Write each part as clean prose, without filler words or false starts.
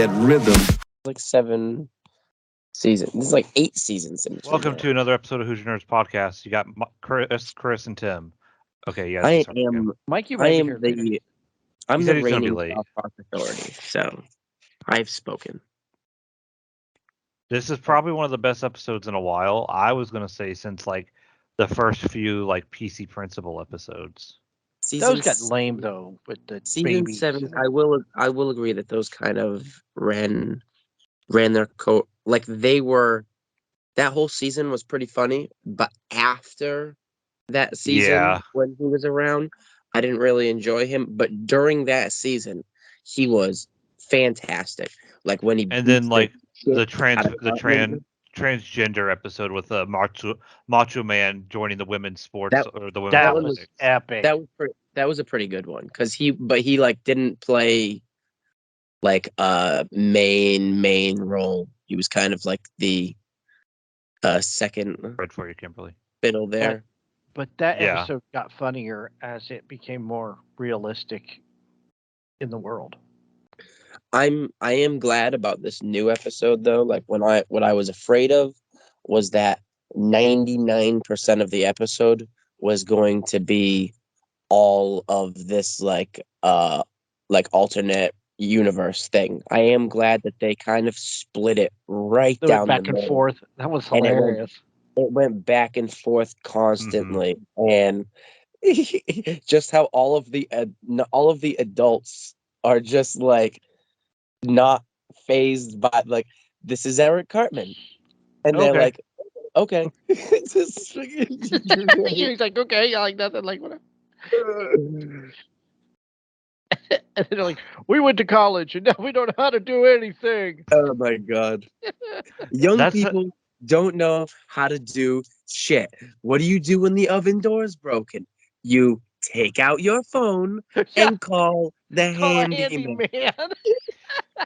that rhythm. Like 7 seasons. This is like 8 seasons. In Welcome to another episode of Hoosier Nerds Podcast. You got Kris, and Tim. Okay, yeah. I am. Mikey. I am the. I'm He said the he's gonna be reigning late. South Park authority. So, I've spoken. This is probably one of the best episodes in a while. I was gonna say since like the first few like PC Principal episodes. Those got lame though with the Season babies. 7. I will agree that those kind of ran their like they were. That whole season was pretty funny, but after that season, Yeah. when he was around, I didn't really enjoy him. But during that season, he was fantastic. Like when he And then like the trans transgender episode with Macho Man joining the women's sports That- or the women's That athletics. was epic. that was a pretty good one because he like didn't play like a main role. He was kind of like the second Right for you, Kimberly. fiddle there. But that Yeah. episode got funnier as it became more realistic in the world. I am glad about this new episode though. Like what I was afraid of was that 99% of the episode was going to be all of this like alternate universe thing. I am glad that they kind of split it right They down went back the and middle. forth. That was And it went- hilarious. It went back and forth constantly, and just how all of the adults are just like not phased by like this is Eric Cartman, and they're Okay. like, okay. It's just He's like, okay, I like nothing, like whatever. And they're like, we went to college and now we don't know how to do anything. Oh my god, young That's people don't know how to do shit. What do you do when the oven door is broken? You take out your phone and call the Call a handyman. handyman.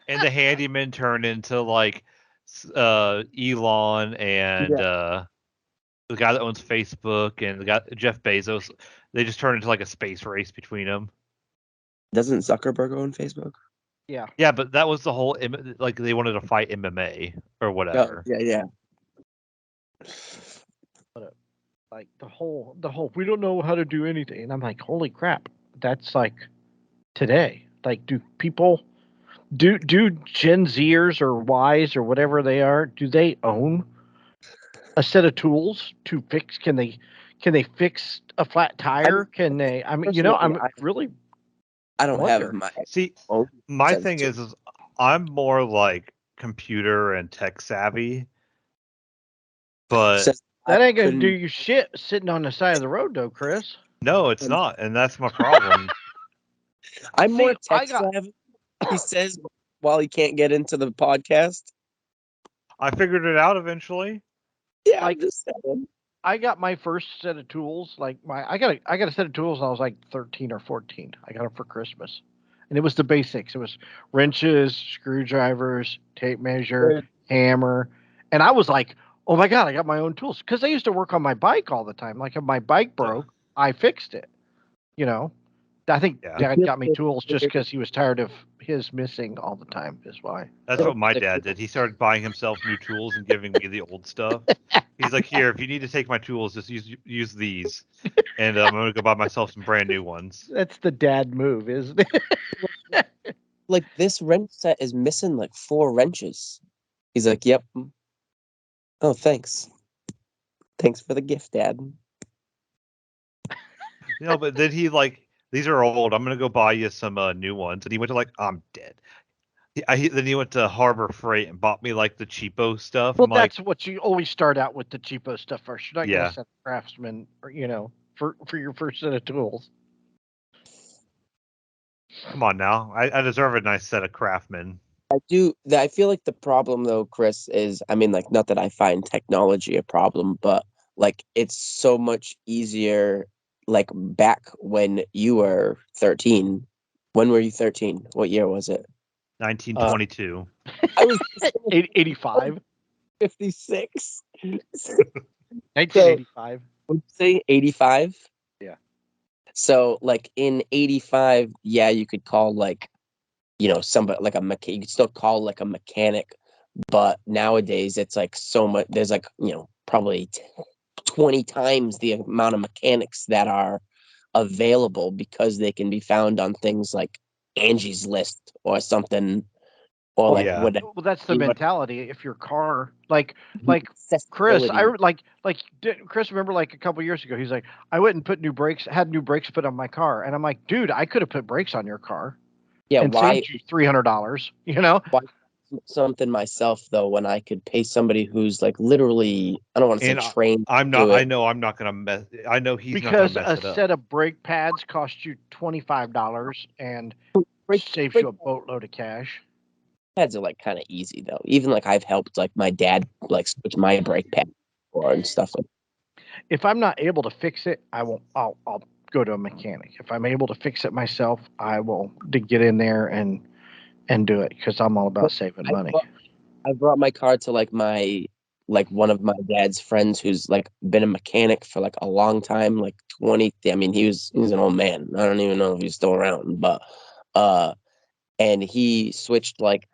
And the handyman turned into like Elon and the guy that owns Facebook and the guy Jeff Bezos. They just turned into like a space race between them. Doesn't Zuckerberg own Facebook? Yeah. Yeah, but that was the whole like they wanted to fight MMA or whatever. Yeah. Like the whole we don't know how to do anything. And I'm like, holy crap. That's like today. Like do people do Gen Zers or Ys or whatever they are, do they own a set of tools to fix? Can they fix a flat tire? Can they I'm really I don't wonder. have my. See, own my sense thing to- is I'm more like computer and tech savvy, but says that I ain't gonna do couldn't- you shit sitting on the side of the road though, Chris. no, it's not, and that's my problem. I'm more See, I tech got- savvy. He says while he can't get into the podcast. I figured it out eventually. Yeah, Like- I'm just saying. I got my first set of tools. Like I got a set of tools when I was like 13 or 14. I got them for Christmas, and it was the basics. It was wrenches, screwdrivers, tape measure, hammer, and I was like, "Oh my god, I got my own tools!" Because I used to work on my bike all the time. Like if my bike broke, I fixed it. You know, I think Yeah. Dad got me tools just because he was tired of his missing all the time. Is why. That's what my dad did. He started buying himself new tools and giving me the old stuff. He's like, "Here, if you need to take my tools, just use these, and I'm gonna go buy myself some brand new ones." That's the dad move, isn't it? Like this wrench set is missing like 4 wrenches. He's like, "Yep." Oh, thanks. Thanks for the gift, Dad. But then he like, "These are old. I'm gonna go buy you some new ones." And he went to like, "I'm dead." Then he went to Harbor Freight and bought me like the cheapo stuff. Well, I'm like, that's what you always start out with, the cheapo stuff first. You're not Yeah. going to set a craftsman, or for your first set of tools. "Come on now, I deserve a nice set of Craftsman." I feel like the problem though, Chris, is I mean, like, not that I find technology a problem, but like it's so much easier. Like back when you were 13. When were you 13? What year was it? 1922. I was 85, 56. 1985. Would you say 85? Yeah. So like in 85, yeah, you could call like somebody like you could still call like a mechanic, but nowadays it's like so much. There's like probably 20 times the amount of mechanics that are available because they can be found on things like Angie's List or something, or like yeah. whatever. Well, that's the mentality. If your car, like Chris, Accessibility. Chris. Remember, like a couple years ago, he's like, I went and put had new brakes put on my car, and I'm like, dude, I could have put brakes on your car Yeah, and why saved you $300. You know, something myself though when I could pay somebody who's like literally, I don't want to say And trained to I'm not. do I it. know I'm not gonna mess. I know he's not gonna because mess a it up. set of brake pads cost you $25 and Brake, saves brake you a boatload of cash. pads are like kind of easy though. Even like I've helped like my dad like switch my brake pad or and stuff like. If I'm not able to fix it, I won't. I'll go to a mechanic. If I'm able to fix it myself, I will get in there and do it because I'm all about saving I money. I brought my car to like one of my dad's friends who's like been a mechanic for like a long time, like 20. I mean, he's an old man. I don't even know if he's still around, but uh, and he switched like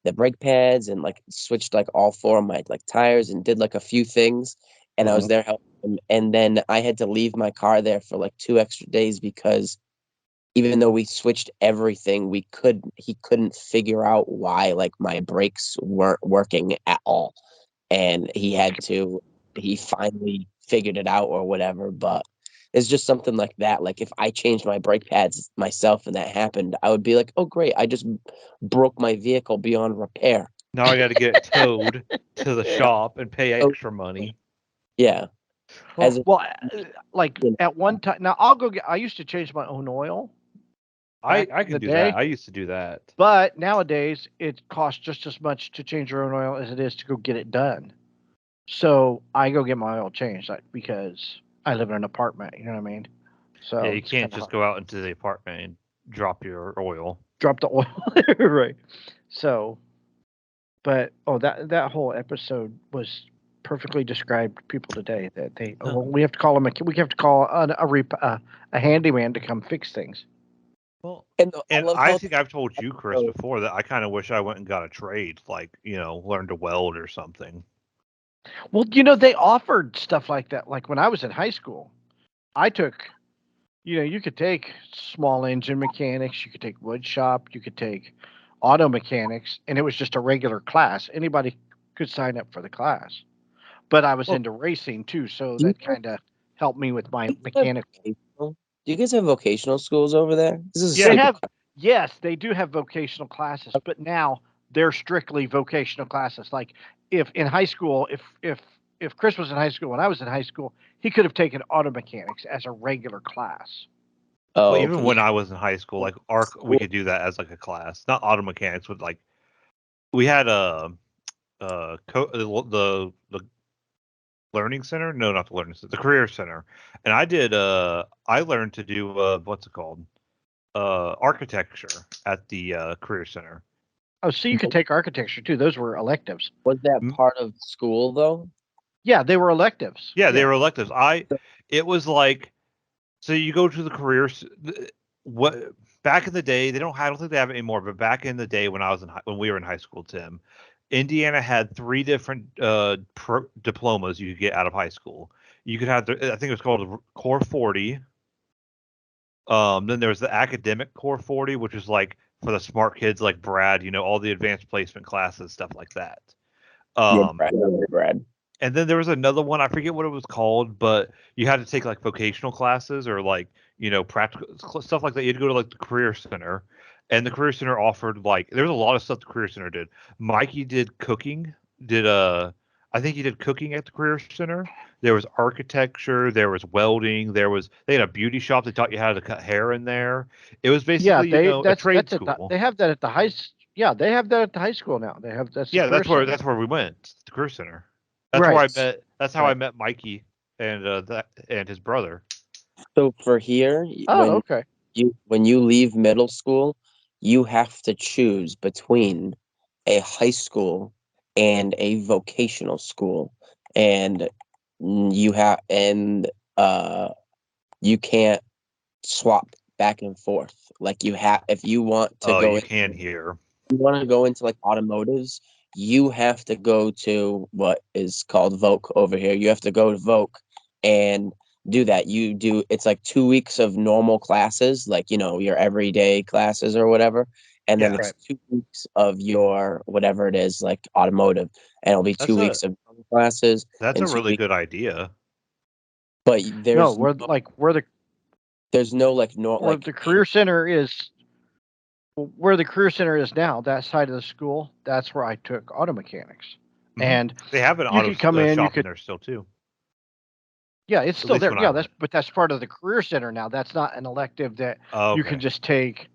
the brake pads and like switched like all four of my like tires and did like a few things, and I was there helping him. And then I had to leave my car there for like 2 extra days because even though we switched everything, he couldn't figure out why like my brakes weren't working at all. And he finally figured it out or whatever. But it's just something like that. Like if I changed my brake pads myself and that happened, I would be like, oh great, I just broke my vehicle beyond repair. Now I got to get it towed to the shop and pay Oh, extra money. yeah. As Well, like at one time, now I'll go get. I used to change my own oil back I in the can do day, that. I used to do that. but nowadays it costs just as much to change your own oil as it is to go get it done. So I go get my oil changed because I live in an apartment. You know what I mean? So Yeah, you it's can't kind of just hard. go out into the apartment and drop your oil. Drop the oil, right? So, but that whole episode was perfectly described people today that we have to call them we have to call a handyman to come fix things. Well, and I and love I how think I've told you, Chris, before that I kind of wish I went and got a trade, like learn to weld or something. Well, they offered stuff like that. Like when I was in high school, I took, you could take small engine mechanics, you could take wood shop, you could take auto mechanics, and it was just a regular class. Anybody could sign up for the class. But I was Well, into racing too, so do you that kind of helped me with my guys have mechanic. vocational? Do you guys have vocational schools over there? This is a yeah, They stupid have, question. yes, they do have vocational classes, but now they're strictly vocational classes. Like if in high school, if Chris was in high school when I was in high school, he could have taken auto mechanics as a regular class. well, Oh, even okay. when I was in high school, like we could do that as like a class, not auto mechanics, but like we had the learning center. No, not the learning center, the career center, and I learned to do what's it called, architecture at the career center. Oh, so you could take architecture too. Those were electives. Was that Mm, part of school though? Yeah, they were electives. Yeah, they Yeah. were electives. It was like, so you go to the what back in the day, I don't think they have it anymore, but back in the day when when we were in high school, Tim, Indiana had three different diplomas you could get out of high school. You could have I think it was called the Core 40. Then there was the academic Core 40, which is like for the smart kids like Brad, all the advanced placement classes, stuff like that. Yeah, Um, Brad. and then there was another one, I forget what it was called, but you had to take like vocational classes or like, practical stuff like that. You had to go to like the career center, and the career center offered like there was a lot of stuff the career center did. Mikey did cooking, did I think he did cooking at the career center. There was architecture, there was welding, they had a beauty shop that taught you how to cut hair in there. It was Yeah, basically, a trade school. they have that at the yeah, they have that at the high school now. That's the Yeah, career center. that's where we went, the career center. That's where Right. I met. That's how I Right. met Mikey and and his brother. So for here, Oh, okay. when you leave middle school, you have to choose between a high school and a vocational school, and you have and you can't swap back and forth. Like if you want to you can hear. you want to go into like automotives, you have to go to what is called Voc over here. You have to go to Voc and do that. It's like 2 weeks of normal classes, like, your everyday classes or whatever. And then it's 2 weeks of your whatever it is, like automotive. And it'll be 2 weeks of classes. That's and a really good idea. But there's the career center is. Where the career center is now, that side of the school, that's where I took auto mechanics. Mm-hmm. And they have an auto shop in there still too. Yeah, it's still there. Yeah, that's part of the career center now. That's not an elective that you can just take.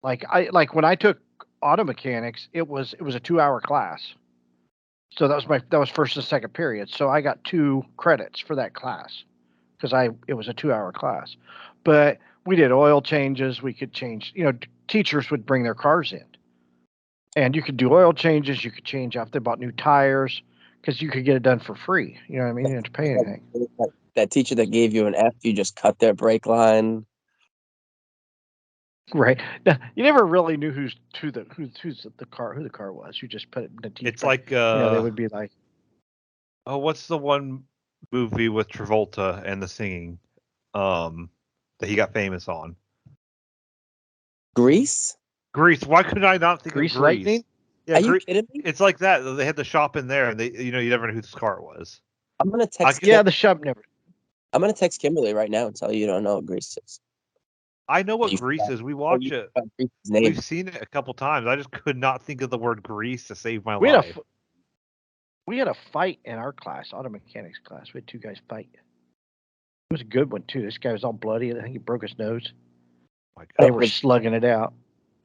Like when I took auto mechanics, it was a 2-hour class. So that was first and second period. So I got 2 credits for that class because it was a 2-hour class. But we did oil changes. We could change. Teachers would bring their cars in, and you could do oil changes. You could change out. They bought new tires because you could get it done for free. You know what I mean? You didn't have to pay anything. That teacher that gave you an F, you just cut their brake line. Right. Now, you never really knew who the car was. You just put it in the teacher. It's like they would be like, oh, what's the one movie with Travolta and the singing that he got famous on? Grease. Why could I not think of Grease? Lightning? Yeah, Are you kidding me? It's like that. They had the shop in there, and you never knew whose car it was. I'm gonna text. The shop never. I'm gonna text Kimberly right now and tell you don't know what Grease is. I know what Grease is. We watch it. We've seen it a couple times. I just could not think of the word Grease to save my life. We had a fight in our class, auto mechanics class. We had 2 guys fight. It was a good one too. This guy was all bloody. I think he broke his nose. My God. They were slugging it out.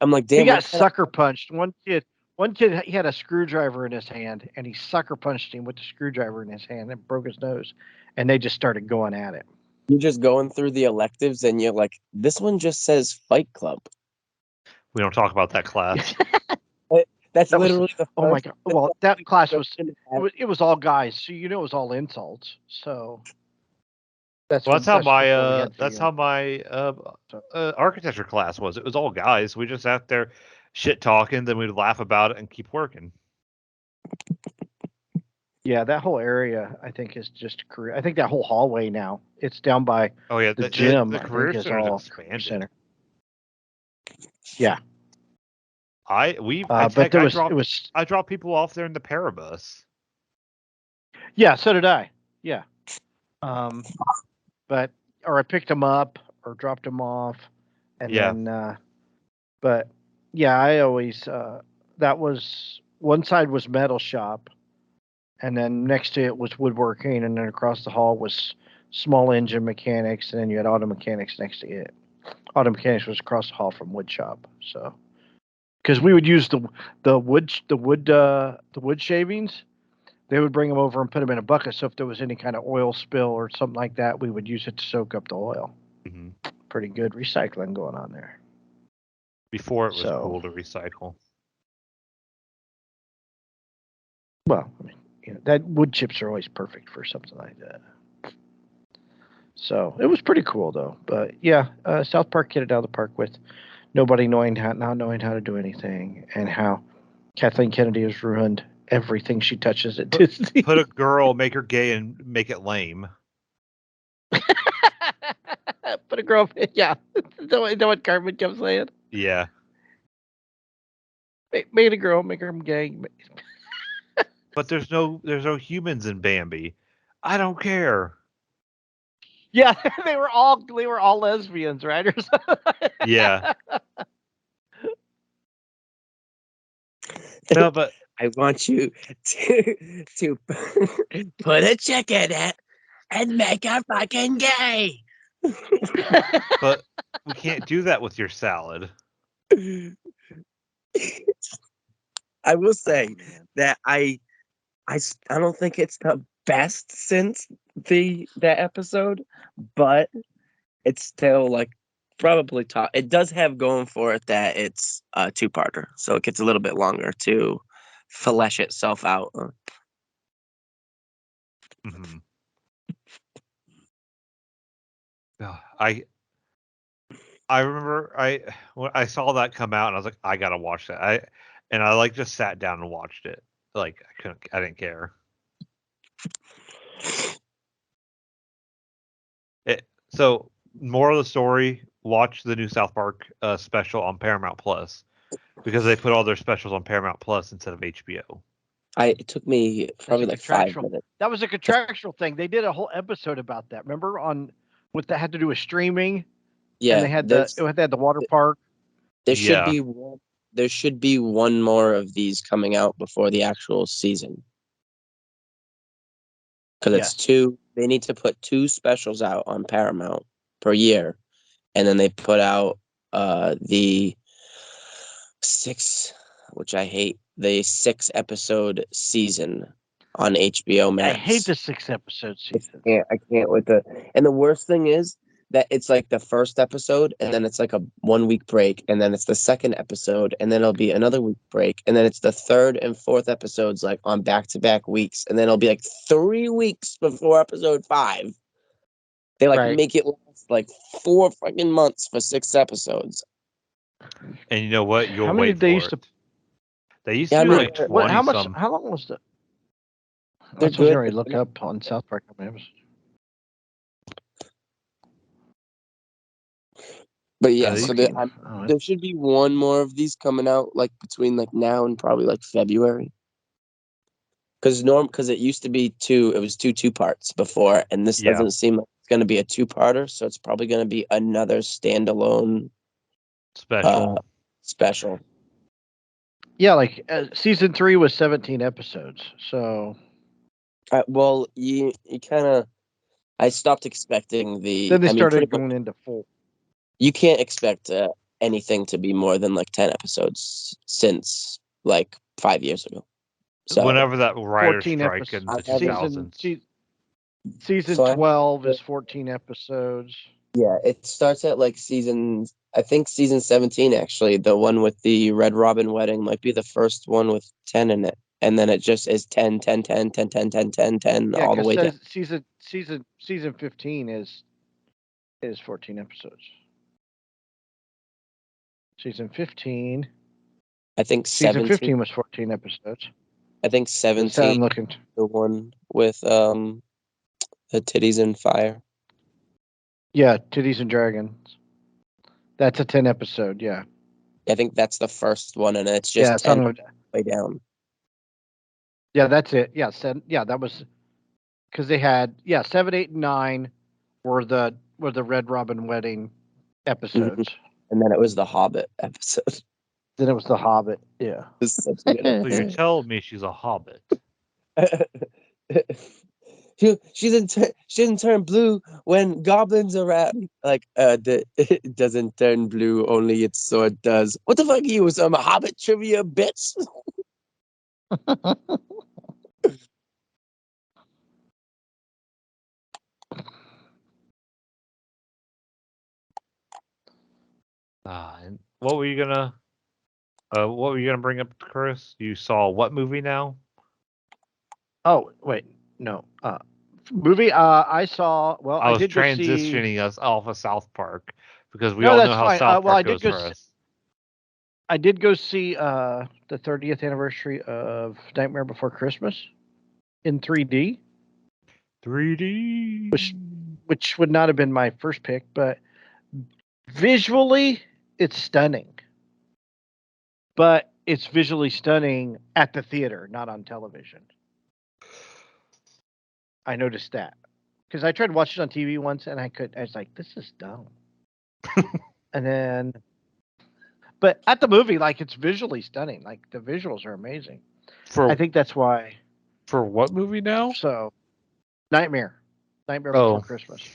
I'm like, damn. He got sucker punched. One kid, he had a screwdriver in his hand, and he sucker punched him with the screwdriver in his hand and broke his nose. And they just started going at it. You're just going through the electives, and you're like, this one just says Fight Club. We don't talk about that class. That's literally the first. Oh my God! Well, that class it was all guys, so it was all insults. So that's how my architecture class was. It was all guys. We just sat there shit talking, then we'd laugh about it and keep working. Yeah, that whole area I think is just career. I think that whole hallway now it's down by the gym. The career center is expanded. Center. Yeah. I dropped people off there in the Parabus. Yeah, so did I. Yeah. But I picked them up or dropped them off, and then. But yeah, I always that was one side was metal shop, and then next to it was woodworking, and then across the hall was small engine mechanics, and then you had auto mechanics next to it. Auto mechanics was across the hall from wood shop, so. Because we would use the wood shavings, they would bring them over and put them in a bucket. So if there was any kind of oil spill or something like that, we would use it to soak up the oil. Mm-hmm. Pretty good recycling going on there. Before it was cool to recycle. Well, I mean, that wood chips are always perfect for something like that. So it was pretty cool though. But yeah, South Park hit it out of the park with. Nobody not knowing how to do anything, and how Kathleen Kennedy has ruined everything she touches at Disney. Put a girl, make her gay, and make it lame. Put a girl, yeah. Is that what Cartman kept saying? Yeah. Make a girl, make her gay. But there's no humans in Bambi. I don't care. Yeah, they were all lesbians, right? Yeah. No, but I want you to put a chick in it and make her fucking gay. But we can't do that with your salad. I will say that I don't think it's the best since that episode, but it's still like probably top. It does have going for it that it's a 2-parter, so it gets a little bit longer to flesh itself out. Mm-hmm. I remember when I saw that come out and I was like, I gotta watch that. I like just sat down and watched it. Like I didn't care. So moral of the story: watch the new South Park special on Paramount Plus because they put all their specials on Paramount Plus instead of HBO. It took me probably like 5 minutes. That was a contractual thing. They did a whole episode about that. Remember what that had to do with streaming? Yeah, And they had the water park. There should be one more of these coming out before the actual season. Because it's two. They need to put 2 specials out on Paramount per year, and then they put out the 6, which I hate, the 6-episode season on HBO Max. I hate the 6-episode season. I can't with and the worst thing is that it's like the first episode, and then it's like a 1-week break, and then it's the second episode, and then it'll be another week break, and then it's the third and fourth episodes like on back-to-back weeks, and then it'll be like 3 weeks before episode 5. They make it last like 4 fucking months for 6 episodes. And you know what? You'll how many wait did they for used it. to? They used to do like 20 how much? some. How long was the? They're Let's good. already look up on South Park. But yeah, so there should be one more of these coming out like between like now and probably like February. Because it used to be 2. It was 2 parts before, and this doesn't seem like it's going to be a 2-parter, so it's probably going to be another standalone special. Yeah, like season 3 was 17 episodes. So, well, you kind of. I stopped expecting the. Then they started going into full. You can't expect anything to be more than like 10 episodes since like 5 years ago. So whenever that writer strike in the 2000s. Season 12 is 14 episodes. Yeah, it starts at like I think season 17 actually. The one with the Red Robin wedding might be the first one with 10 in it. And then it just is 10, 10, 10, 10, 10, 10, 10, 10 all the way down. Season 15 is 14 episodes. Season 15. I think season 15 was 14 episodes. I think 17. I'm looking. The one with the titties and fire. Yeah, Titties and Dragons. That's a 10 episode. Yeah. I think that's the first one, and it's just 10 way down. Yeah, that's it. Yeah, that was because they had 7, 8, and 9 were the Red Robin wedding episodes, and then it was the Hobbit episode. Then it was the Hobbit. Yeah. So you're telling me she's a Hobbit? She doesn't turn blue when goblins are around. Like it doesn't turn blue, only its sword does. What the fuck are you, some Hobbit trivia bits? And what were you gonna bring up, Kris? You saw what movie now? Oh wait, no. Movie. I saw. Well, I was transitioning us off of South Park because we all know how fine. South Park goes for us. I did go see the 30th anniversary of Nightmare Before Christmas in 3D. 3D. Which would not have been my first pick, but visually it's stunning. But it's visually stunning at the theater, not on television. I noticed that because I tried to watch it on TV once, and I was like, "This is dumb." And then, but at the movie, like it's visually stunning. Like the visuals are amazing. I think that's why. For what movie now? So, Nightmare Before Christmas.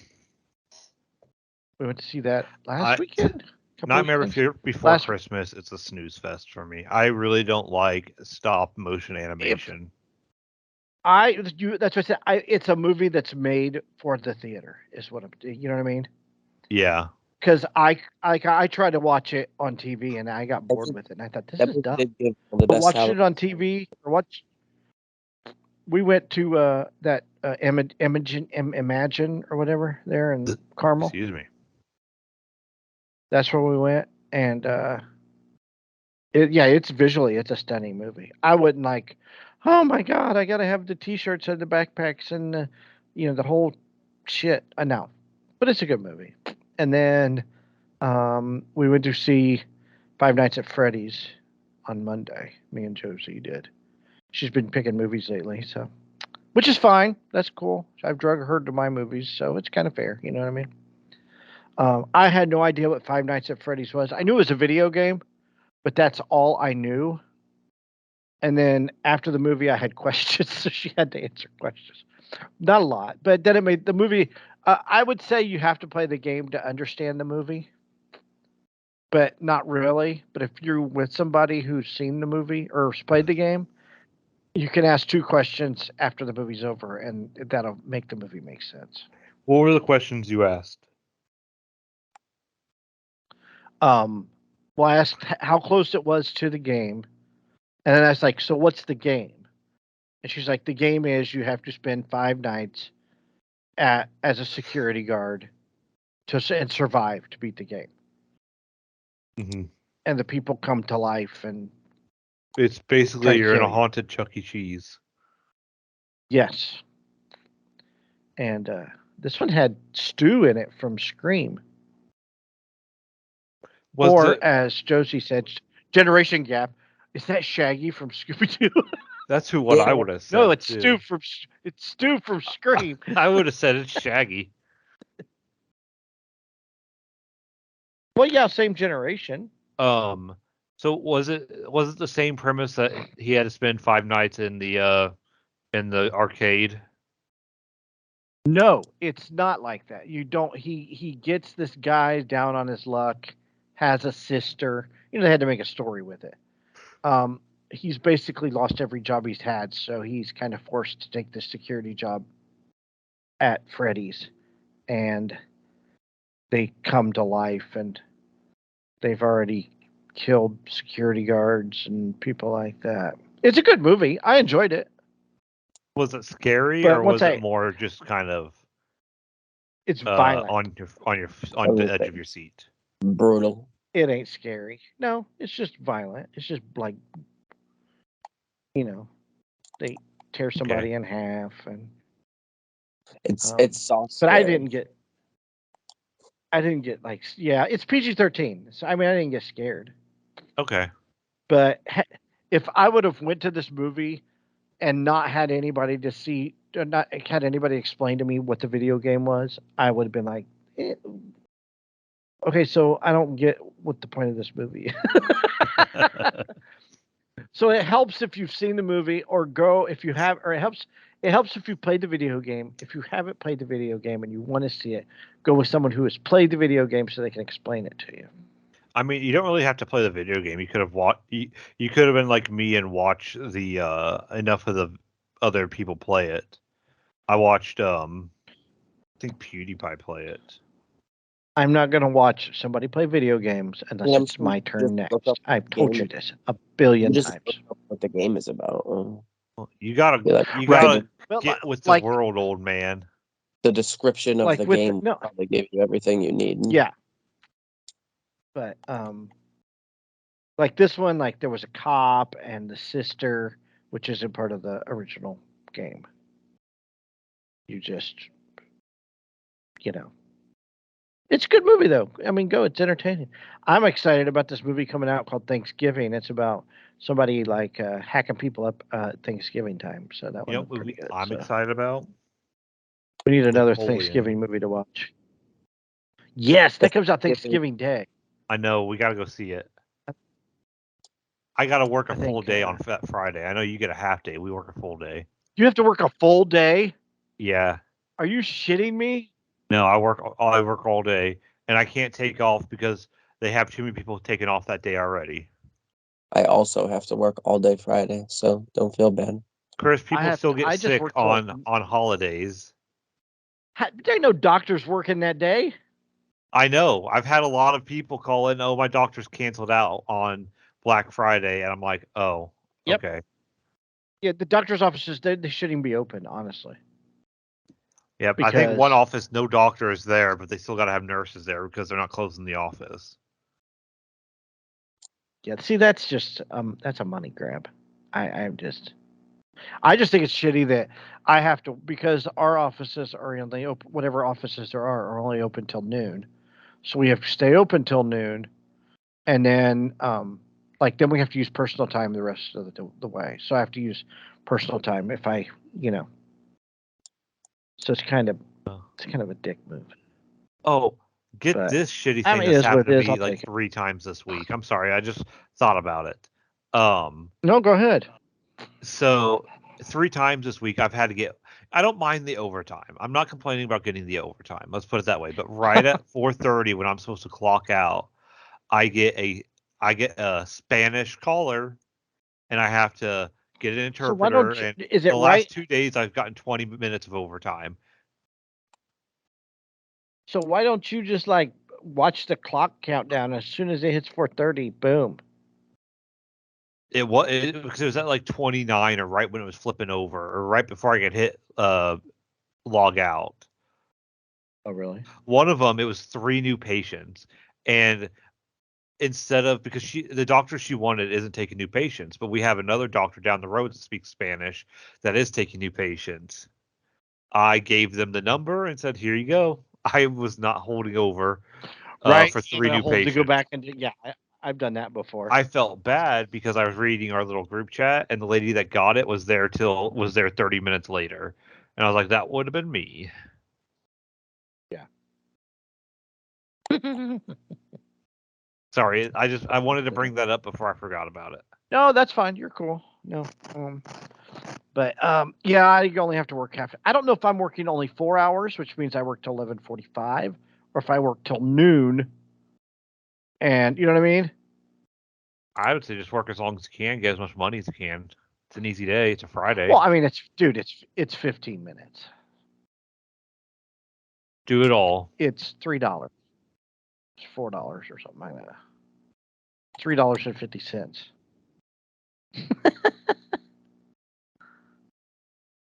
We went to see that last weekend. Nightmare Before Christmas. It's a snooze fest for me. I really don't like stop motion animation. That's what I said. It's a movie that's made for the theater, is what you know what I mean? Yeah. Because I tried to watch it on TV and I got bored with it, and I thought this is dumb. But watching it on TV we went to that Imagine or whatever there in Carmel. Excuse me. That's where we went, and it's visually it's a stunning movie. I wouldn't like, oh my god, I gotta have the T-shirts and the backpacks and the whole shit. No, but it's a good movie. And then we went to see Five Nights at Freddy's on Monday. Me and Josie did. She's been picking movies lately, so which is fine. That's cool. I've drug her to my movies, so it's kind of fair. You know what I mean? I had no idea what Five Nights at Freddy's was. I knew it was a video game, but that's all I knew. And then after the movie, I had questions, so she had to answer questions. Not a lot, but then it made the movie. I would say you have to play the game to understand the movie, but not really. But if you're with somebody who's seen the movie or played the game, you can ask 2 questions after the movie's over, and that'll make the movie make sense. What were the questions you asked? Well, I asked how close it was to the game, and then I was like, "So what's the game?" And she's like, "The game is you have to spend 5 nights as a security guard and survive to beat the game." Mm-hmm. And the people come to life, and It's basically try to you're in kill a you. haunted Chuck E. Cheese. Yes. And this one had Stu in it from Scream. As Josie said, generation gap. Is that Shaggy from Scooby Doo? That's what I would have said. No, it's too. Stu from Scream. I would have said it's Shaggy. Well, yeah, same generation. So was it the same premise that he had to spend 5 nights in the arcade? No, it's not like that. You don't. He gets this guy down on his luck, has a sister. They had to make a story with it. He's basically lost every job he's had, so he's kind of forced to take the security job at Freddy's, and they come to life, and they've already killed security guards and people like that. It's a good movie. I enjoyed it. Was it scary, But or was it more just kind of? It's violent. on the edge of your seat. Brutal. It ain't scary. No, it's just violent. It's just like, they tear somebody in half, and it's soft. But I didn't get like, it's PG-13. So I mean, I didn't get scared. Okay. But if I would have went to this movie and not had anybody to see, or not had anybody explain to me what the video game was, I would have been like, okay, so I don't get what the point of this movie. So it helps if you've seen the movie, or if you have, or it helps if you played the video game. If you haven't played the video game and you want to see it, go with someone who has played the video game so they can explain it to you. I mean, you don't really have to play the video game. You could have You could have been like me and watch the enough of the other people play it. I watched I think PewDiePie play it. I'm not going to watch somebody play video games unless it's my turn next. I've told you this a billion times. What the game is about. You gotta get with the world, old man. The description of the game will probably give you everything you need. Yeah. But like this one, like there was a cop and the sister, which isn't part of the original game. You just, it's a good movie though. I mean, it's entertaining. I'm excited about this movie coming out called Thanksgiving. It's about somebody like hacking people up Thanksgiving time. So that one pretty good. I'm excited about. We need another Thanksgiving movie to watch. Yes, that comes out Thanksgiving Day. I know. We got to go see it. I got to work a full day on that Friday. I know you get a half day. We work a full day. You have to work a full day? Yeah. Are you shitting me? No, I work all day, and I can't take off because they have too many people taking off that day already. I also have to work all day Friday, so don't feel bad. Kris, people still get sick on holidays. Did I know doctors working that day? I know. I've had a lot of people call in, oh, my doctor's canceled out on Black Friday, and I'm like, oh, okay. Yeah, the doctor's offices, they shouldn't even be open, honestly. Yep, I think one Because- office, no doctor is there, but they still got to have nurses there because they're not closing the office. Yeah, see, that's a money grab. I just think it's shitty that I have to, because our offices are only open, whatever offices there are only open till noon, so we have to stay open till noon, and then then we have to use personal time the rest of the way. So I have to use personal time if I So it's kind of a dick move. Oh, get But, this shitty I thing mean, it that's is what happened it to is. me I'll like take it. 3 times this week. I'm sorry, I just thought about it. No, go ahead. So 3 times this week I've had to get. I don't mind the overtime. I'm not complaining about getting the overtime. Let's put it that way. But right at 4:30 when I'm supposed to clock out, I get a Spanish caller, and I have to get an So why interpreter. don't you, And is it the right? last 2 days I've gotten 20 minutes of overtime. So why don't you just like watch the clock countdown? As soon as it hits 4:30, boom. Because it was at like 29 or right when it was flipping over or right before I could hit log out. Oh, really? One of them, it was 3 new patients, and instead of, because the doctor she wanted isn't taking new patients, but we have another doctor down the road that speaks Spanish that is taking new patients. I gave them the number and said, "Here you go." I was not holding over Right. for 3 new To patients. go back and I've done that before. I felt bad because I was reading our little group chat, and the lady that got it was there 30 minutes later, and I was like, "That would have been me." Yeah. Sorry, I wanted to bring that up before I forgot about it. No, that's fine. You're cool. No. But yeah, I only have to work half. I don't know if I'm working only 4 hours, which means I work till 11:45, or if I work till noon. And you know what I mean? I would say just work as long as you can, get as much money as you can. It's an easy day. It's a Friday. Well, I mean, it's 15 minutes. Do it all. It's $3. It's $4 or something like that. $3.50.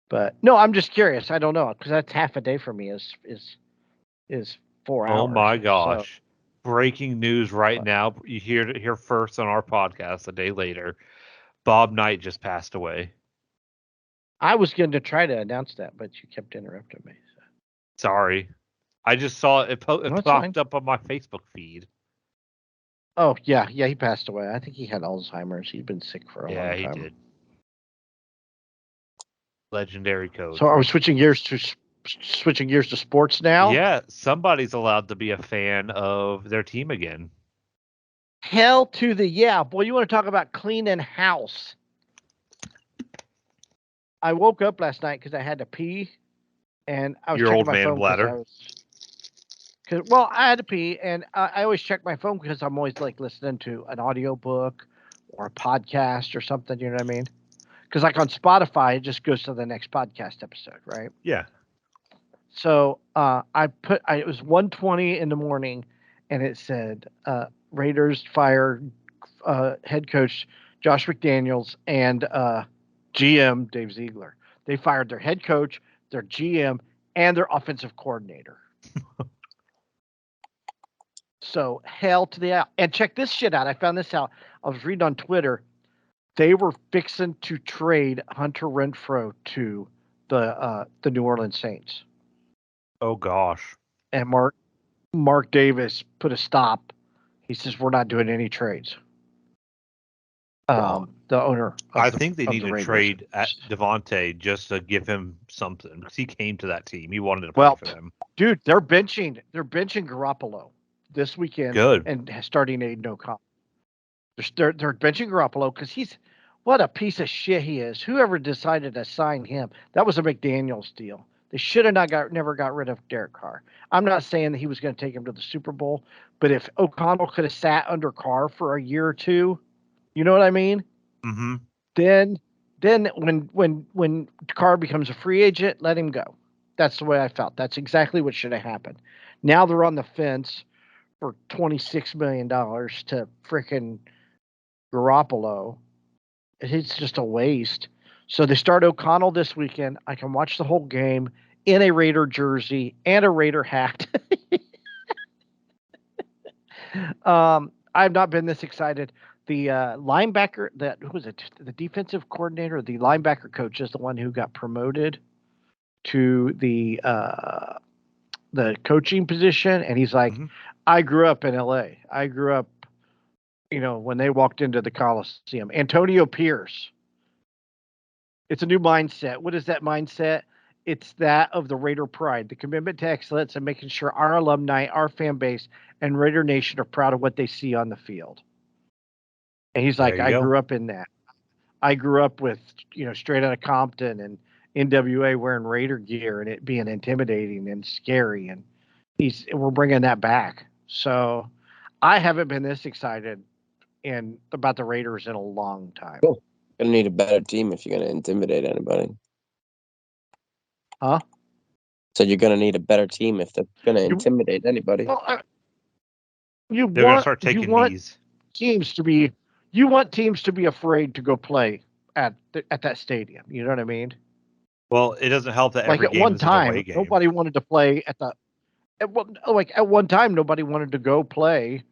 But no, I'm just curious. I don't know, because that's half a day for me. Is 4 hours. Oh my So, gosh! Breaking news right now. You hear it here first on our podcast. A day later, Bob Knight just passed away. I was going to try to announce that, but you kept interrupting me. So. Sorry, I just saw it. It That's popped fine. up on my Facebook feed. Oh yeah, he passed away. I think he had Alzheimer's. He'd been sick for a long time. Yeah, he did. Legendary coach. So are we switching gears to sports now? Yeah, somebody's allowed to be a fan of their team again. Hell to the yeah. Boy, you want to talk about cleaning house. I woke up last night because I had to pee, and I was Your checking old my man phone bladder. Well, I had to pee, and I always check my phone because I'm always like listening to an audiobook or a podcast or something. You know what I mean? Because like on Spotify, it just goes to the next podcast episode, right? Yeah. So it was 1:20 in the morning, and it said Raiders fire head coach Josh McDaniels and GM Dave Ziegler. They fired their head coach, their GM, and their offensive coordinator. So hell to the out. And check this shit out. I found this out. I was reading on Twitter. They were fixing to trade Hunter Renfrow to the New Orleans Saints. Oh gosh. And Mark Davis put a stop. He says we're not doing any trades. The owner. I think they need to trade at Devontae just to give him something because he came to that team. He wanted to play for them. Dude, they're benching Garoppolo this weekend. Good. And starting Aiden O'Connell. They're benching Garoppolo because what a piece of shit he is. Whoever decided to sign him, that was a McDaniels deal. They should have never got rid of Derek Carr. I'm not saying that he was going to take him to the Super Bowl, but if O'Connell could have sat under Carr for a year or two, you know what I mean? Mm-hmm. Then when Carr becomes a free agent, let him go. That's the way I felt. That's exactly what should have happened. Now they're on the fence for $26 million to freaking Garoppolo. It's just a waste. So they start O'Connell this weekend. I can watch the whole game. in a Raider jersey and a Raider hat. I've not been this excited. The linebacker, who was it? The defensive coordinator, the linebacker coach is the one who got promoted to the coaching position, and he's like, I grew up in LA. I grew up, when they walked into the Coliseum. Antonio Pierce. It's a new mindset. What is that mindset? It's that of the Raider pride, the commitment to excellence, and making sure our alumni, our fan base, and Raider Nation are proud of what they see on the field. And he's like, I grew up in that. I grew up with, straight out of Compton and NWA wearing Raider gear and it being intimidating and scary. And we're bringing that back. So I haven't been this excited about the Raiders in a long time. Cool. Gonna need a better team if you're gonna intimidate anybody. Huh? So you're gonna need a better team if they're gonna intimidate anybody. Well, they're gonna start taking knees. You want teams to be afraid to go play at that stadium. You know what I mean? Well, it doesn't help that every at game one is an time away game. nobody wanted to play at one time nobody wanted to go play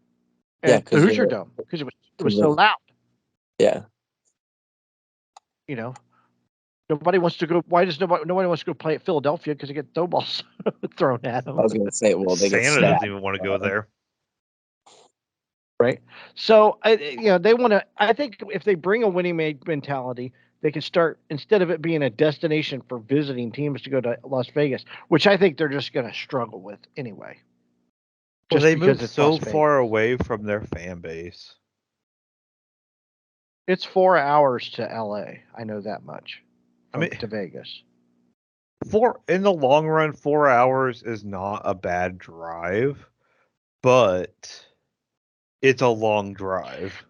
at the Hoosier Dome because it was so loud. Yeah. Nobody wants to go. Why does nobody wants to go play at Philadelphia? Because they get throw balls thrown at them. I was gonna say, well, they get Santa doesn't even want to go there. Right. So, they want to. I think if they bring a winning mentality, they can start, instead of it being a destination for visiting teams to go to Las Vegas, which I think they're just going to struggle with anyway. Well, they moved so far away from their fan base. It's 4 hours to LA. I know that much. To Vegas. In the long run, 4 hours is not a bad drive, but it's a long drive.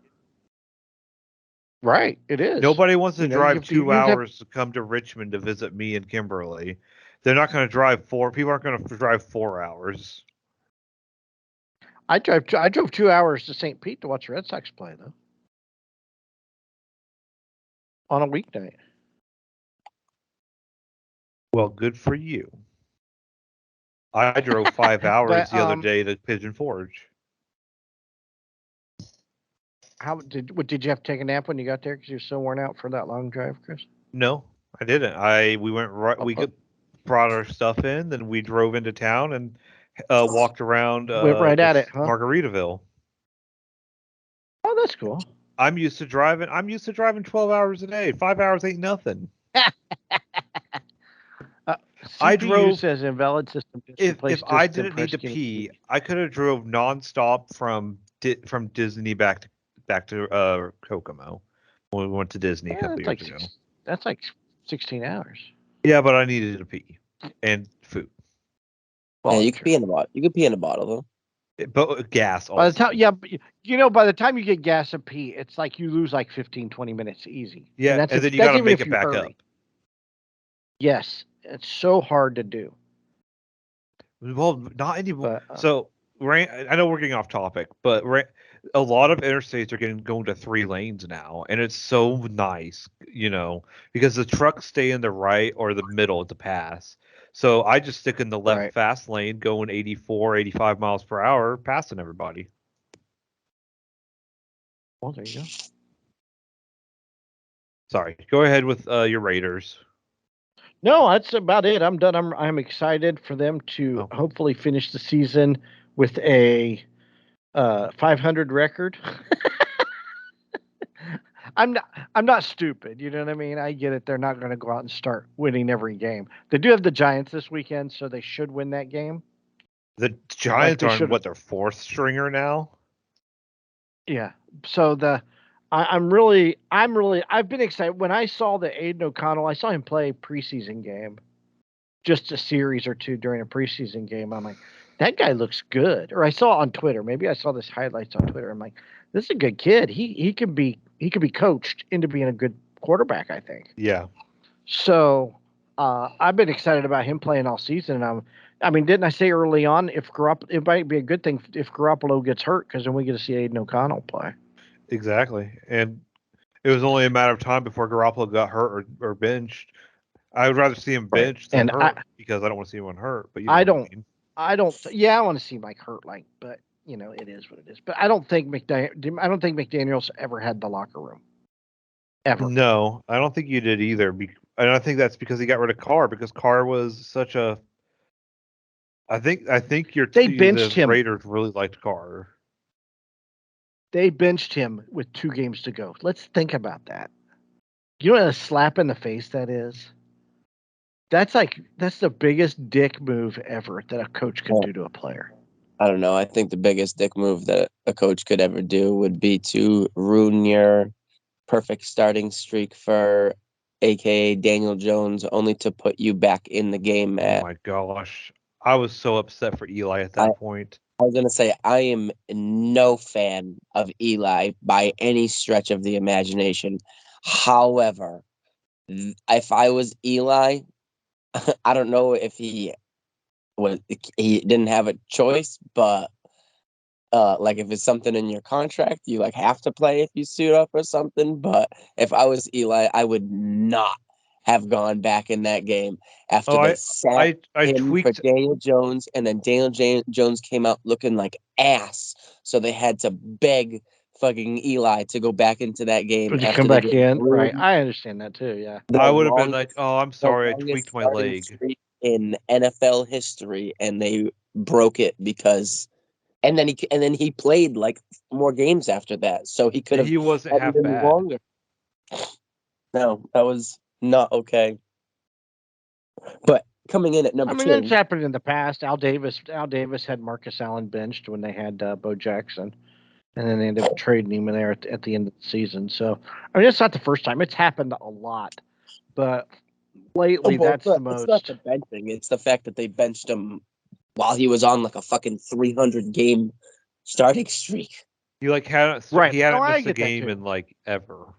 Right, it is. Nobody wants to drive 2 hours to come to Richmond to visit me and Kimberly. They're not going to drive people aren't going to drive 4 hours. I drove 2 hours to St. Pete to watch the Red Sox play, though. On a weeknight. Well, good for you. I drove 5 hours the other day to Pigeon Forge. Did you have to take a nap when you got there because you were so worn out for that long drive, Kris? No, I didn't. We went right. We brought our stuff in, then we drove into town and walked around. Went right at it, huh? Margaritaville. Oh, that's cool. I'm used to driving 12 hours a day. 5 hours ain't nothing. I drove. Says invalid system. If I didn't need to pee, I could have drove nonstop from Disney back to Kokomo when we went to Disney a couple years ago. That's like 16 hours. Yeah, but I needed to pee and food. Well, yeah, you could pee in the bottle. You could pee in a bottle though. But gas. Also. By the time you get gas and pee, it's like you lose like 15-20 minutes easy. Yeah, and then you got to make it back up. Yes, it's so hard to do. Well, not anymore. So, I know we're getting off topic, but a lot of interstates are going to 3 lanes now, and it's so nice, because the trucks stay in the right or the middle to pass. So I just stick in the left fast lane, going 84, 85 miles per hour, passing everybody. Well, there you go. Sorry, go ahead with your Raiders. No, that's about it. I'm done. I'm excited for them to hopefully finish the season with a 500 record. I'm not stupid. You know what I mean? I get it. They're not going to go out and start winning every game. They do have the Giants this weekend, so they should win that game. The Giants are on their 4th stringer now? Yeah. So I've been excited. When I saw the Aiden O'Connell, I saw him play a preseason game, just a series or two during a preseason game. I'm like, that guy looks good. Or I saw on Twitter. Maybe I saw this highlights on Twitter. I'm like, this is a good kid. He could be coached into being a good quarterback, I think. Yeah. So I've been excited about him playing all season. And didn't I say early on it might be a good thing if Garoppolo gets hurt, because then we get to see Aiden O'Connell play. Exactly. And it was only a matter of time before Garoppolo got hurt or benched. I would rather see him benched than And hurt because I don't want to see anyone hurt. But you know I what don't. mean. Yeah, I want to see Mike hurt, but it is what it is. But I don't think McDaniel's ever had the locker room. Ever. No, I don't think you did either. And I think that's because he got rid of Carr because Carr was such a. I think benched the him. Raiders really liked Carr. They benched him with 2 games to go. Let's think about that. You know what a slap in the face that is? That's the biggest dick move ever that a coach can do to a player. I don't know. I think the biggest dick move that a coach could ever do would be to ruin your perfect starting streak for AKA Daniel Jones, only to put you back in the game Oh my gosh. I was so upset for Eli at that point. I was going to say, I am no fan of Eli by any stretch of the imagination. However, if I was Eli, I don't know if he didn't have a choice, but like if it's something in your contract, you like have to play if you suit up or something. But if I was Eli, I would not have gone back in that game after they sat I him tweaked. for Daniel Jones, and then Daniel Jones came out looking like ass, so they had to beg fucking Eli to go back into that game. Would you after come they back in? Right. ruined I understand that too. Yeah. I would have been like, longest- "Oh, I'm the sorry, I longest tweaked my starting leg." streak in NFL history, and they broke it because. And then he played like more games after that, so he could have He wasn't had half even bad. longer. No, that was not okay. But coming in at number two, it's happened in the past. Al Davis had Marcus Allen benched when they had Bo Jackson, and then they ended up trading him in there at the end of the season. So it's not the first time. It's happened a lot, but lately that's the most. It's not the benching; it's the fact that they benched him while he was on like a fucking 300 game starting streak. He hadn't Right. he hadn't I missed a get that game too. in ever.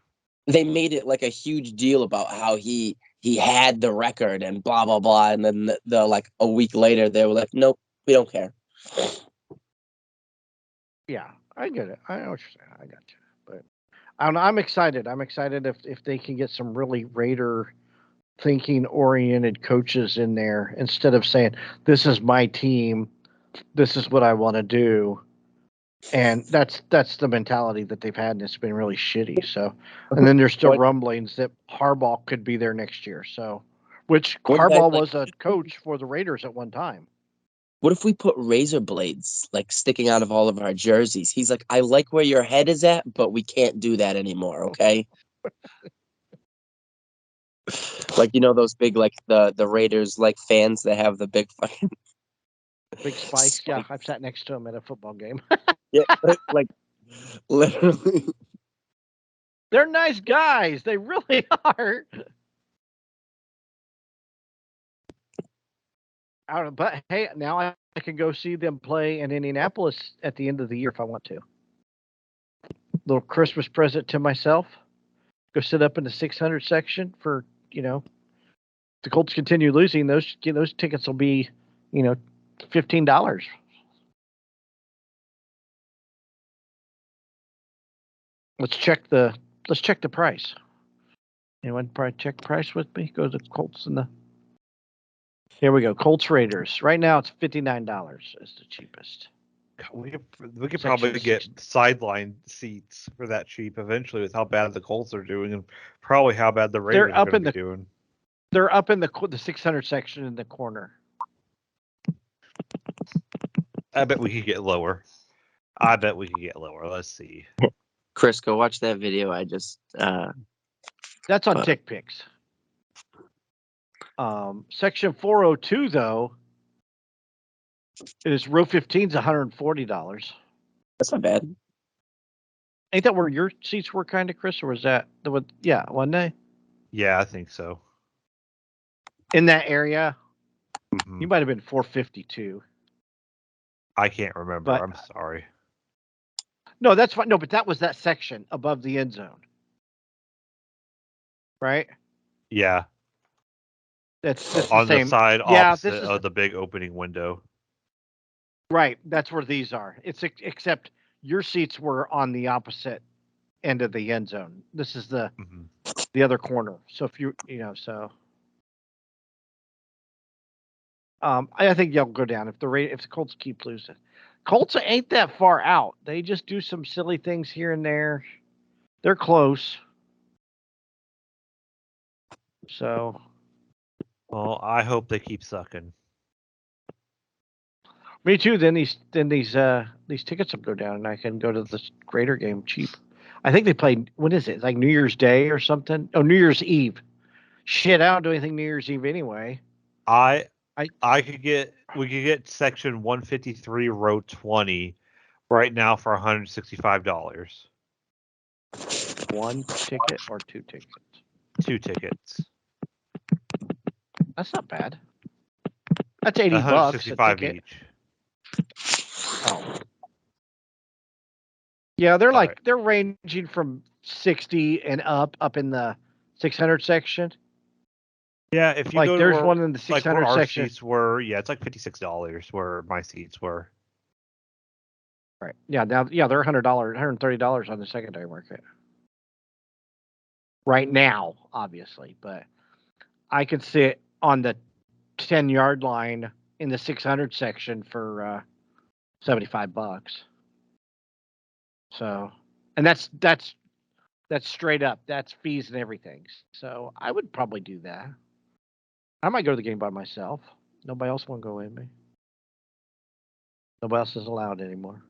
They made it like a huge deal about how he had the record and blah blah blah, and then the like a week later they were like, nope, we don't care. Yeah, I get it. I know what you're saying. I got you. But I don't know. I'm excited. I'm excited if they can get some really Raider thinking oriented coaches in there instead of saying, this is my team, this is what I want to do. And that's the mentality that they've had, and it's been really shitty. So, and then there's still rumblings that Harbaugh could be there next year. So, which Harbaugh was a coach for the Raiders at one time. What if we put razor blades like sticking out of all of our jerseys? He's like, I like where your head is at, but we can't do that anymore, okay? Like, those big, like the Raiders like fans that have the big fucking big spikes. Yeah, I've sat next to him at a football game. Yeah, like literally. They're nice guys. They really are. I don't know, but hey, now I can go see them play in Indianapolis at the end of the year if I want to. Little Christmas present to myself. Go sit up in the 600 section for, the Colts continue losing. Those tickets will be, $15. Let's check the price. Anyone probably check price with me? Go to the Colts and the. Here we go. Colts Raiders. Right now it's $59 is the cheapest. We could probably get sideline seats for that cheap eventually with how bad the Colts are doing and probably how bad the Raiders are going to be doing. They're up in the 600 section in the corner. I bet we could get lower. Let's see. Kris, go watch that video I just That's on TickPicks. Section 402 though, it is row 15's $140. That's not bad. Ain't that where your seats were kind of, Kris, or was that the one? Yeah, one day. Yeah, I think so. In that area, Mm-hmm. You might have been 452. I can't remember. I'm sorry. No, that's fine. No, but that was that section above the end zone, right? Yeah. That's on the same. The side yeah, opposite of the big opening window. Right, that's where these are. It's except your seats were on the opposite end of the end zone. This is the other corner. So if so I think they'll go down if the Colts keep losing. Colts ain't that far out. They just do some silly things here and there. They're close. So. Well, I hope they keep sucking. Me too. Then these tickets will go down, and I can go to the Raider game cheap. I think they played. What is it? It's like New Year's Day or something? Oh, New Year's Eve. Shit, I don't do anything New Year's Eve anyway. We could get section 153 row 20 right now for $165. One ticket or two tickets? 2 tickets. That's not bad. That's $80 $165 a ticket. each. Oh. Yeah, they're ranging from 60 and up in the 600 section. Yeah, if you like go there's to one in the 600 our section. seats were, it's like $56 where my seats were. Right. Yeah, they're $100, $130 on the secondary market. Right now, obviously, but I could sit on the 10-yard line in the 600 section for $75. So, and that's straight up. That's fees and everything. So I would probably do that. I might go to the game by myself. Nobody else want to go with me. Nobody else is allowed anymore.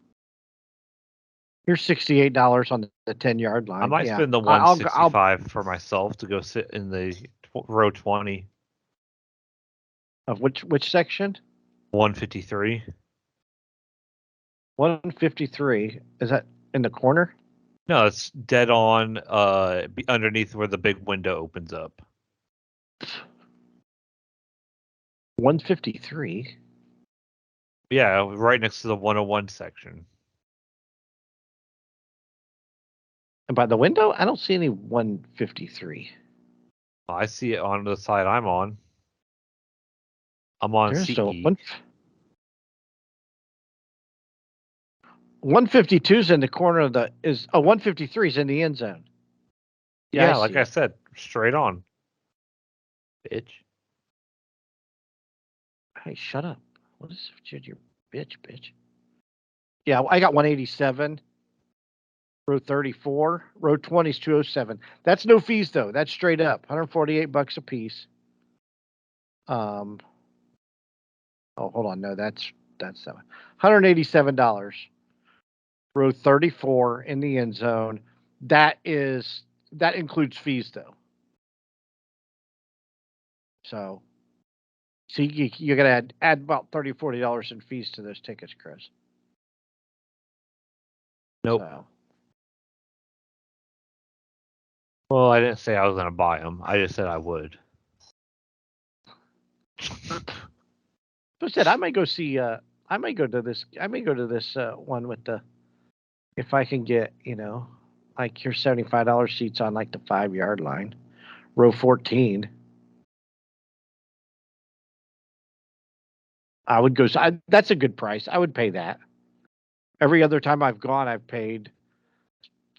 Here's $68 on the 10-yard line. I might spend the $165 for myself to go sit in the row 20. Of which section? 153. 153. Is that in the corner? No, it's dead on underneath where the big window opens up. 153. Yeah, right next to the 101 section. And by the window, I don't see any 153. I see it on the side I'm on. I'm on SeatGeek. 152 is in the corner of 153 is in the end zone. Yeah, like I said, straight on. Bitch. Hey, shut up. What is your bitch? Yeah, I got 187. Row 34. Row 20 is 207. That's no fees though. That's straight up. $148 a piece. Oh, hold on. No, that's $187. Row 34 in the end zone. That includes fees though. So you got to add about $30-$40 in fees to those tickets, Kris. Nope. So. Well, I didn't say I was going to buy them. I just said I would. I said I might go see. I might go to this one with the. If I can get, like here's $75 seats on like the 5-yard line, row 14. I would go. That's a good price. I would pay that. Every other time I've gone, I've paid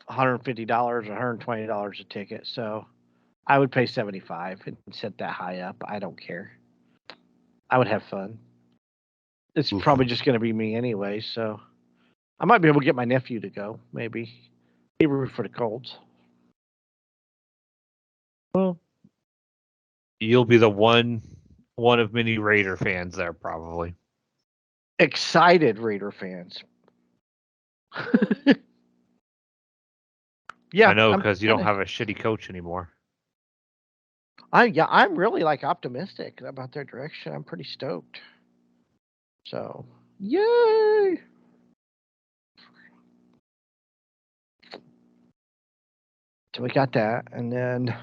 $150 or $120 a ticket. So I would pay $75 and set that high up. I don't care. I would have fun. It's probably just going to be me anyway, so I might be able to get my nephew to go. Maybe he root for the Colts. Well, you'll be the one of many Raider fans there, probably. Excited Raider fans. Yeah, I know, because you don't have a shitty coach anymore. I'm really optimistic about their direction. I'm pretty stoked. So, yay! So we got that, and then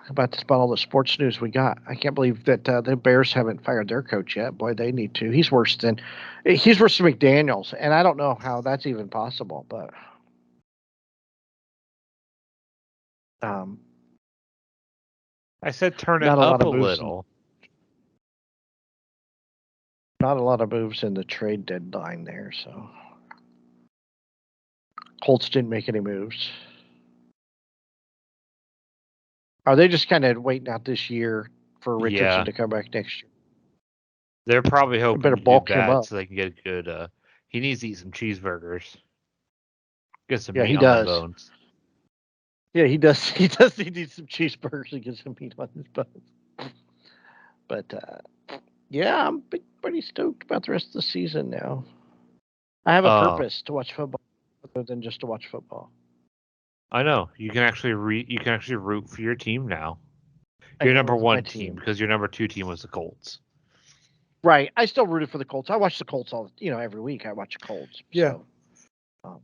about to spot all the sports news we got. I can't believe that the Bears haven't fired their coach yet. Boy, they need to. He's worse than McDaniels, and I don't know how that's even possible. But I said turn it up a little. Not a lot of moves in the trade deadline there, so Colts didn't make any moves. Are they just kind of waiting out this year for Richardson to come back next year? They're probably hoping better to do bulk him that up. so they can get a good. He needs to eat some cheeseburgers. Get some Yeah, meat he on does. the bones. Yeah, he does. He does. He needs some cheeseburgers and get some meat on his bones. But yeah, I'm pretty stoked about the rest of the season now. I have a purpose to watch football other than just to watch football. I know you can actually root for your team now. I Your can number root for my one team because your number 2 team was the Colts. Right. I still rooted for the Colts. I watch the Colts every week. I watch the Colts. Yeah. So,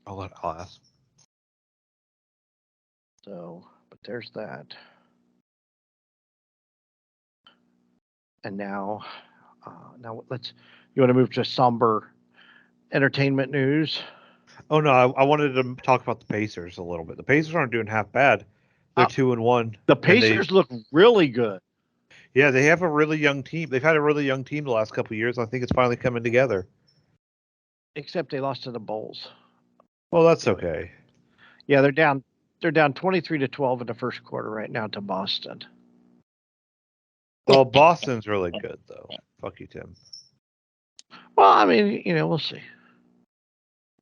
I'll ask. But there's that. And now you want to move to somber entertainment news? Oh no, I wanted to talk about the Pacers a little bit. The Pacers aren't doing half bad. They're 2-1. The Pacers look really good. Yeah, they have a really young team. They've had a really young team the last couple of years. I think it's finally coming together. Except they lost to the Bulls. Well, that's okay. Yeah, they're down 23-12 in the first quarter right now to Boston. Well, Boston's really good though. Fuck you, Tim. Well, I mean, we'll see.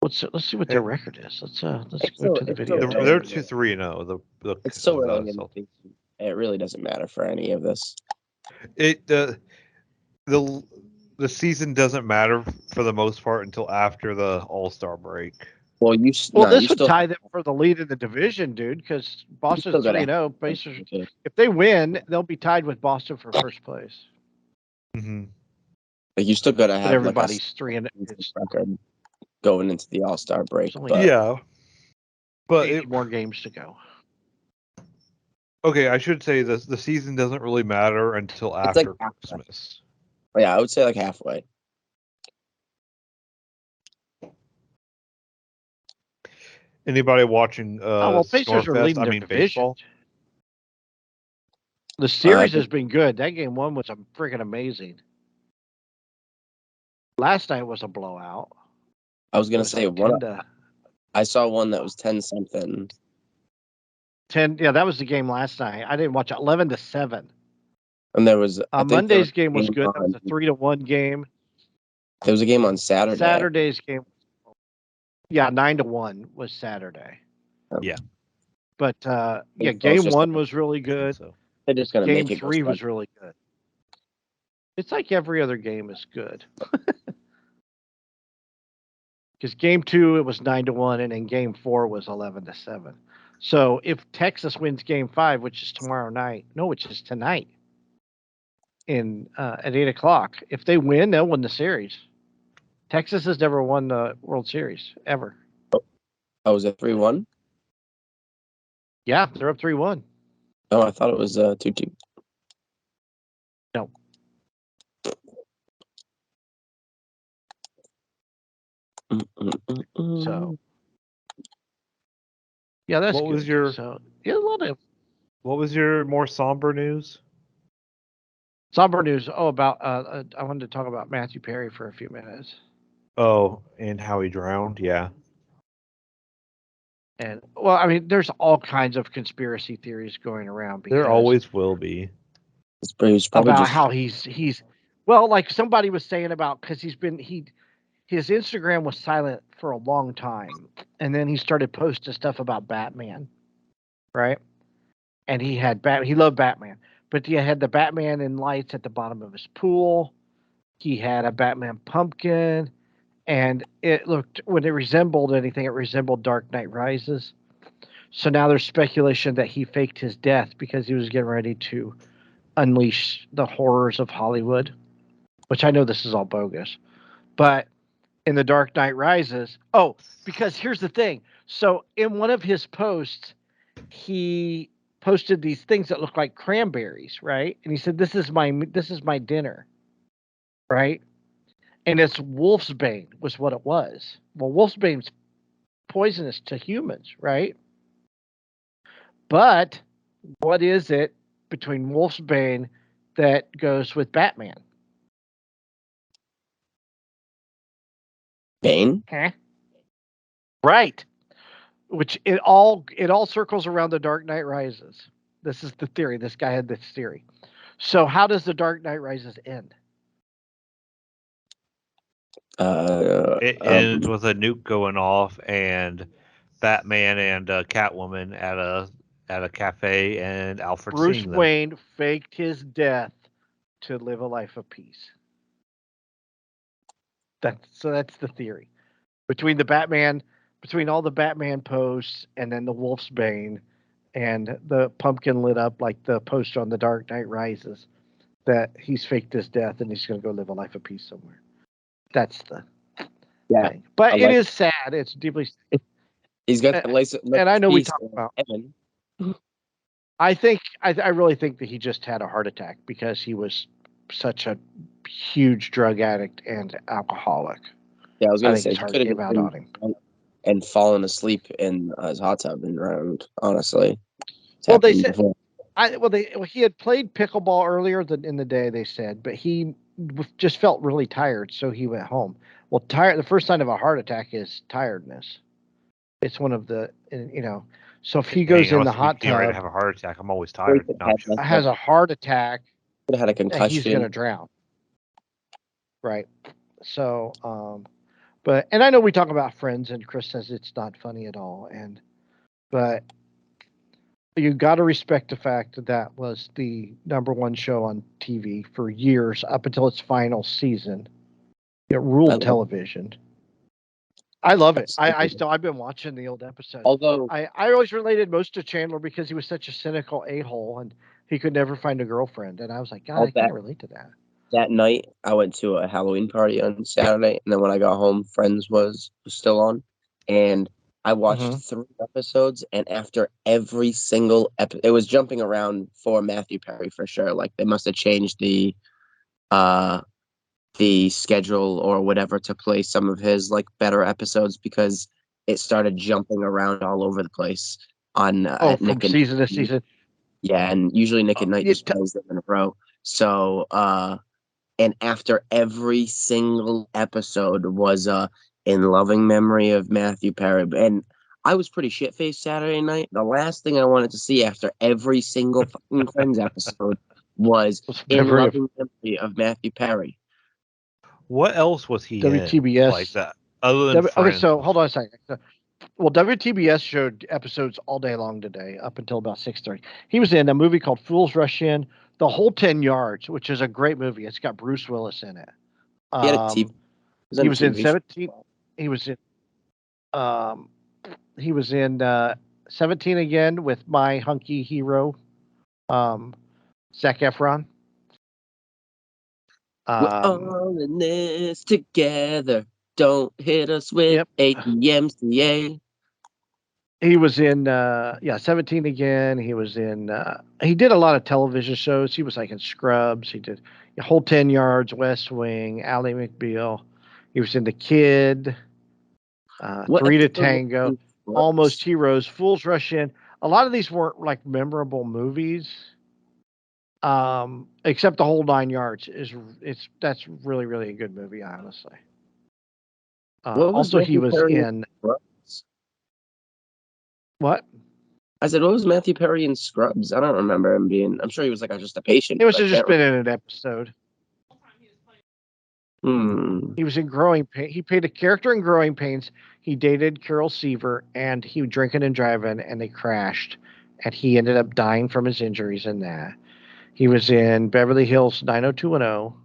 Let's see what their record is. Let's go to the video. They're 2-3-0. It's so early in the season. It really doesn't matter for any of this. The season doesn't matter for the most part until after the All-Star break. Well, this would tie them for the lead in the division, dude, because Boston's 3-0. Pacers, if they win, they'll be tied with Boston for first place. Mm-hmm. Like you still got to have everybody's 3-0 record going into the All-Star break. But 8 more games to go. Okay, I should say the season doesn't really matter until after Christmas. Yeah, I would say like halfway. Anybody watching Pacers are leading their division. Baseball? The series has been good. That game 1 was freaking amazing. Last night was a blowout. I was gonna say I saw one that was 10-something. 10. Yeah, that was the game last night. I didn't watch it. 11-7. And there was Monday's game was good. That was a 3-1 game. There was a game on Saturday. Saturday's game. Yeah, 9-1 was Saturday. Yeah. But game 1 was really good. They're just gonna game make it 3 was really good. It's like every other game is good. Because game 2 it was 9-1, and then game 4 was 11-7. So if Texas wins game 5, which is which is tonight, at 8:00, if they win, they'll win the series. Texas has never won the World Series ever. Oh, was it 3-1? Yeah, they're up 3-1. Oh, I thought it was 2-2. No. So, yeah, that's what good. Was your a lot of. What was your more somber news? Somber news. Oh, about I wanted to talk about Matthew Perry for a few minutes. Oh, and how he drowned. Yeah. And well, I mean, there's all kinds of conspiracy theories going around. There always will be. It's probably about how he's well, like somebody was saying about because his Instagram was silent for a long time, and then he started posting stuff about Batman, right? And he loved Batman, but he had the Batman in lights at the bottom of his pool. He had a Batman pumpkin, and when it resembled anything, it resembled Dark Knight Rises. So now there's speculation that he faked his death because he was getting ready to unleash the horrors of Hollywood, which I know this is all bogus, but in the Dark Knight Rises, because here's the thing. So in one of his posts, he posted these things that look like cranberries, right? And he said, this is my dinner, right? And it's wolfsbane was what it was. Well, wolfsbane's poisonous to humans, right? But what is it between wolfsbane that goes with Batman? Bane? Huh? Right. Which it all circles around the Dark Knight Rises. This is the theory. This guy had this theory. So how does the Dark Knight Rises end? It ends with a nuke going off and Batman and Catwoman at a cafe and Alfred Bruce seeing them. Wayne faked his death to live a life of peace. That's the theory. Between all the Batman posts and then the Wolf's Bane and the pumpkin lit up like the poster on The Dark Knight Rises, that he's faked his death and he's going to go live a life of peace somewhere. That's the thing. But it is sad. It's deeply. He's got the license, and I know we talk about. Evan. I really think that he just had a heart attack because he was such a huge drug addict and alcoholic. Yeah, I was going to say his heart gave out on him and fallen asleep in his hot tub and drowned. Honestly, well, they said he had played pickleball earlier in the day. They said, but he just felt really tired, so he went home. Well, the first sign of a heart attack is tiredness. It's one of the So if he goes in the hot tub, ready to have a heart attack. I'm always tired. Has a heart attack. Could have had a concussion. He's going to drown. Right. So, and I know we talk about Friends, and Kris says it's not funny at all, but you got to respect the fact that was the #1 show on TV for years up until its final season. It ruled television. I love it. I've been watching the old episodes. Although I always related most to Chandler because he was such a cynical a-hole and he could never find a girlfriend. And I was like, God, I can't relate to that. That night, I went to a Halloween party on Saturday, and then when I got home, Friends was still on, and I watched 3 episodes. And after every single episode, it was jumping around for Matthew Perry for sure. Like they must have changed the schedule or whatever to play some of his like better episodes because it started jumping around all over the place on from season to season. Yeah, and usually Nick at Night just plays them in a row. So and after every single episode was in loving memory of Matthew Perry. And I was pretty shit-faced Saturday night. The last thing I wanted to see after every single fucking Friends episode was in loving memory of Matthew Perry. What else was he WTBS in like that? Other than Friends? Okay, so hold on a second. Well, WTBS showed episodes all day long today, up until about 6:30. He was in a movie called Fools Rush In, The Whole 10 Yards, which is a great movie. It's got Bruce Willis in it. He was in 17. He was in 17 again with my hunky hero, Zac Efron. We're all in this together. Don't hit us with ADMCA. He was in 17 again. He was in he did a lot of television shows. He was like in Scrubs. He did Whole 10 Yards, West Wing, Ally McBeal. He was in The Kid, 3 to Tango, Almost Heroes, Fools Rush In. A lot of these weren't like memorable movies. Except The Whole 9 Yards that's really, really a good movie, honestly. Also, he was in what? I said, what was Matthew Perry in Scrubs? I don't remember him being. I'm sure he was like just a patient. It was just been in an episode. He was in Growing Pains. He played a character in Growing Pains. He dated Carol Seaver, and he was drinking and driving, and they crashed, and he ended up dying from his injuries in that. He was in Beverly Hills 90210.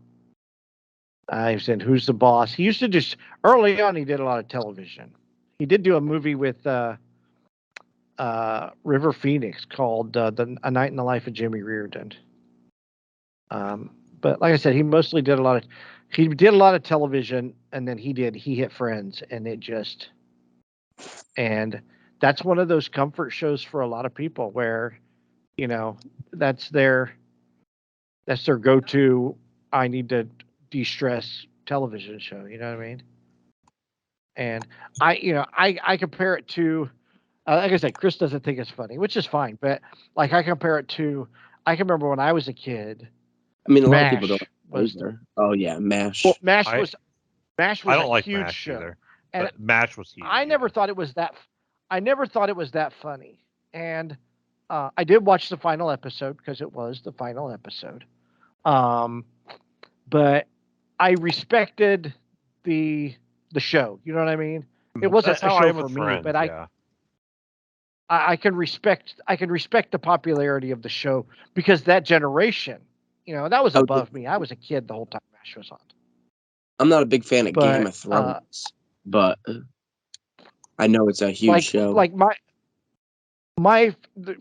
He was in Who's the Boss. He used to just early on. He did a lot of television. He did do a movie with River Phoenix called A Night in the Life of Jimmy Reardon. But like I said, he mostly did a lot of television, and then he hit Friends, and that's one of those comfort shows for a lot of people where, that's their go-to. I need to de-stress television show. You know what I mean? And I compare it to. Like I said, Kris doesn't think it's funny, which is fine. But like I compare it to, I can remember when I was a kid. I mean, a lot of people don't. Oh yeah, MASH. Well, MASH was I don't like huge MASH show. either. And but MASH was huge. I never thought it was that. I never thought it was that funny. And I did watch the final episode because it was the final episode. But I respected the show. You know what I mean? It wasn't That's a how I show am for with me, Friends. but Yeah. I can respect the popularity of the show because that generation, that was Oh, above me. I was a kid the whole time MASH was on. I'm not a big fan of Game But of Thrones, but I know it's a huge show. like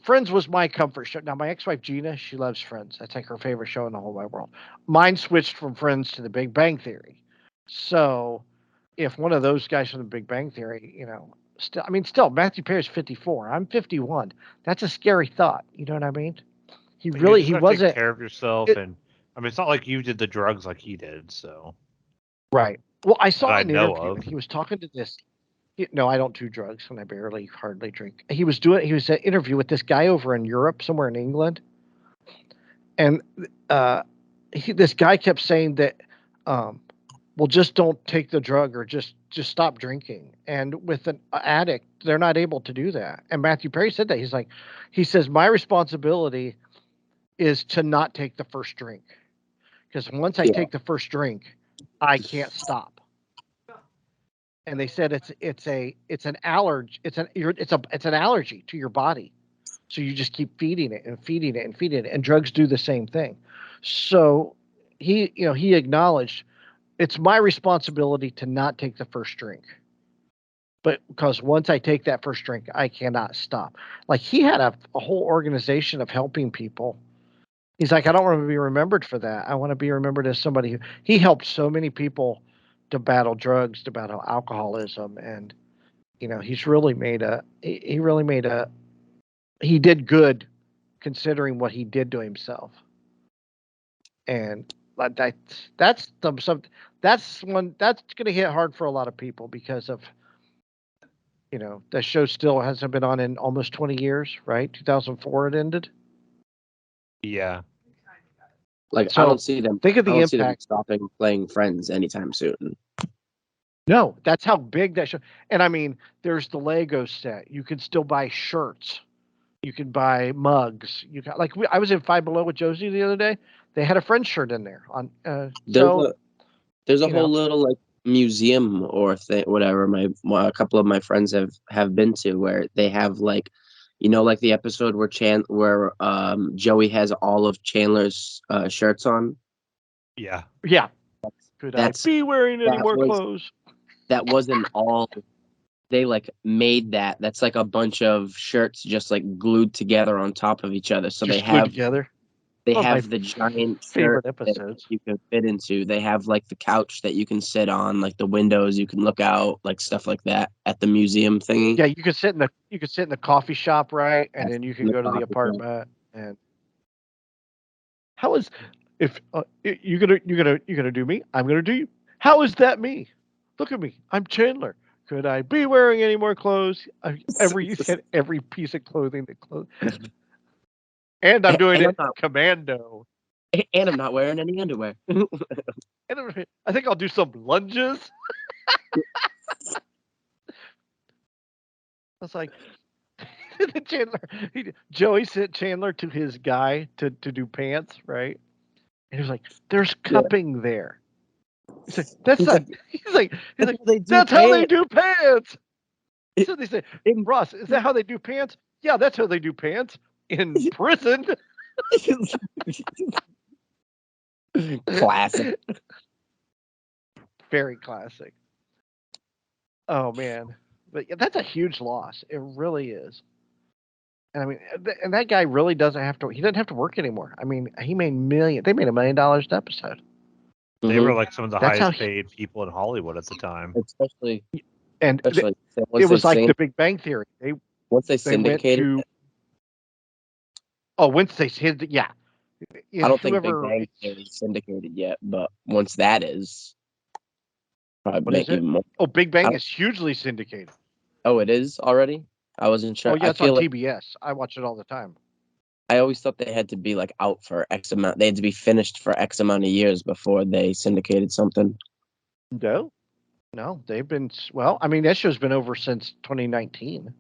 Friends was my comfort show. Now my ex-wife Gina, she loves Friends. That's like her favorite show in the whole wide world. Mine switched from Friends to The Big Bang Theory. So if one of those guys from The Big Bang Theory, still Matthew Perry's 54. I'm 51. That's a scary thought. You know what I mean? He You just he have to take wasn't care of yourself, and I mean, it's not like you did the drugs like he did. So right. Well, I that saw I an know interview of. and he was talking to this. No, I don't do drugs and I hardly drink. He was an interview with this guy over in Europe, somewhere in England. And this guy kept saying that, well, just don't take the drug or just stop drinking. And with an addict, they're not able to do that. And Matthew Perry said that. He says, my responsibility is to not take the first drink. Because once I take the first drink, I can't stop. And they said it's an allergy. It's an allergy to your body. So you just keep feeding it and feeding it and feeding it, and drugs do the same thing. So he acknowledged it's my responsibility to not take the first drink. But because once I take that first drink, I cannot stop. Like he had a whole organization of helping people. He's like, I don't want to be remembered for that. I want to be remembered as somebody who he helped so many people to battle drugs, to battle alcoholism, and he's really he did good considering what he did to himself. And that's going to hit hard for a lot of people because of that show still hasn't been on in almost 20 years, right? 2004 it ended. Yeah. Like So I don't see them. think of I the don't see them impact. stopping playing Friends anytime soon. No, that's how big that show. And I mean, there's the Lego set. You can still buy shirts. You can buy mugs. You got I was in Five Below with Josie the other day. They had a Friends shirt in there. There's a whole little like museum or thing, whatever. A couple of my friends have been to where they have like, like the episode where Joey has all of Chandler's shirts on. Yeah. Yeah. Could I be wearing any more clothes? That wasn't all. They like made that. That's like a bunch of shirts just like glued together on top of each other. So just they have together. they have the giant favorite shirt episodes that you can fit into. They have like the couch that you can sit on, like the windows you can look out, like stuff like that at the museum thingy. Yeah, you could sit in the coffee shop, right? And then you can go to the apartment. And how is if you're gonna do me? I'm gonna do you. How is that me? Look at me. I'm Chandler. Could I be wearing any more clothes? You said every piece of clothing and I'm doing it commando. And I'm not wearing any underwear. I think I'll do some lunges. I was like, Joey sent Chandler to his guy to do pants, right? And he was like, "There's cupping there." He's like, "That's not." He's like, "That's how they do pants." So they say, "Ross, is that how they do pants?" Yeah, that's how they do pants in prison. Classic. Very classic. Oh man, but yeah, that's a huge loss. It really is. And I mean, and that guy really doesn't have to. He doesn't have to work anymore. I mean, he made million. They made $1 million an episode. They were like some of the That's highest paid people in Hollywood at the time. Especially it was like the Big Bang Theory. Once they syndicated. Once they syndicated, yeah. I don't think Big Bang Theory is syndicated yet, but once that is, probably make even more. Oh, Big Bang is hugely syndicated. Oh, it is already? I wasn't sure. Oh, yeah, it's on TBS. I watch it all the time. I always thought they had to be like out for X amount. They had to be finished for X amount of years before they syndicated something. No, they've been. Well, I mean, that show's been over since 2019,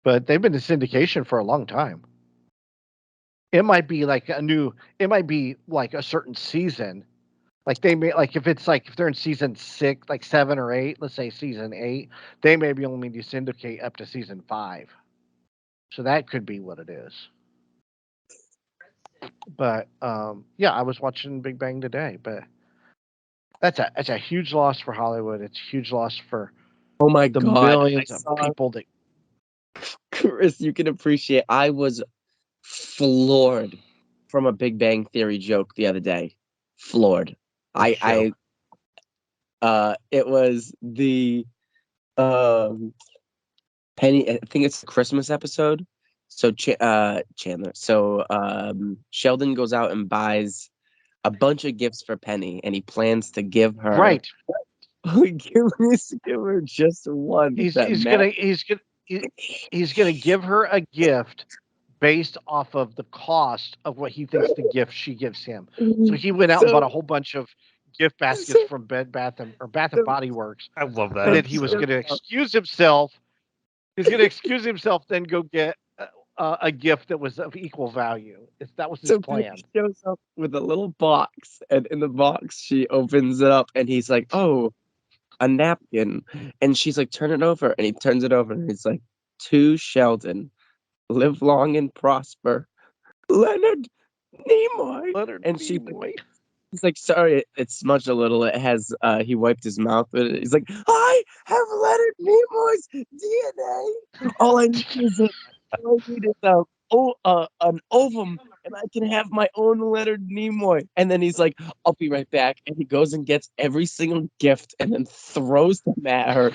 but they've been in syndication for a long time. It might be like a certain season. Like they may like if they're in season 6, like 7 or 8, let's say season 8, they maybe only do syndicate up to season 5. So that could be what it is. But yeah, I was watching Big Bang today, but that's a huge loss for Hollywood. It's a huge loss for Oh my the God. millions of people that Kris, you can appreciate. I was floored from a Big Bang Theory joke the other day. Floored. It was the Penny. I think it's the Christmas episode. So Chandler. So Sheldon goes out and buys a bunch of gifts for Penny, and he plans to give her. right. give her just one. He's gonna give her a gift based off of the cost of what he thinks the gift she gives him. So he went out and bought a whole bunch of gift baskets from Bath and Body Works. I love that. And then he was going to excuse himself. He's going to excuse himself, then go get a gift that was of equal value. That was his plan. He shows up with a little box, and in the box she opens it up, and he's like, "Oh, a napkin," and she's like, "Turn it over," and he turns it over, and he's like, "To Sheldon, live long and prosper, Leonard Nimoy." And he's like, "Sorry, it smudged a little. It has." He wiped his mouth with it. He's like, "I have Leonard Nimoy's DNA. All I need is an ovum, and I can have my own Leonard Nimoy." And then he's like, "I'll be right back." And he goes and gets every single gift, and then throws them at her.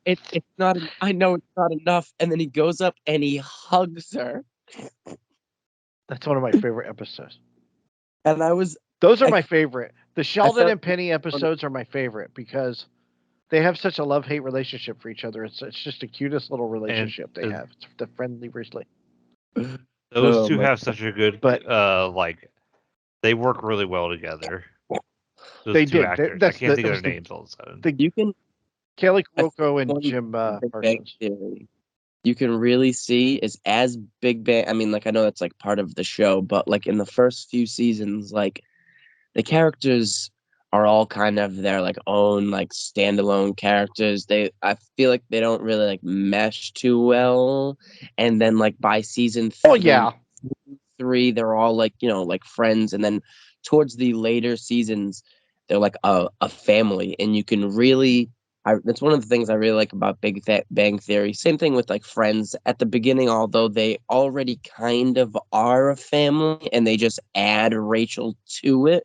It's not. I know it's not enough. And then he goes up and he hugs her. That's one of my favorite episodes. And those are my favorite. The Sheldon and Penny episodes are my favorite because they have such a love-hate relationship for each other. It's just the cutest little relationship they have. It's the friendly relationship. Those two have such a good, they work really well together. Those two actors. I can't think of their names all of a sudden. You can Kelly Cuoco and Jim Parsons. You can really see is as Big Bang. I mean, like, I know that's like part of the show, but like in the first few seasons, like the characters are all kind of their like own like standalone characters. I feel like they don't really like mesh too well. And then like by season 3, they're all like, like friends. And then towards the later seasons, they're like a family, and you can really. That's one of the things I really like about Big Bang Theory. Same thing with like Friends. At the beginning, although they already kind of are a family, and they just add Rachel to it,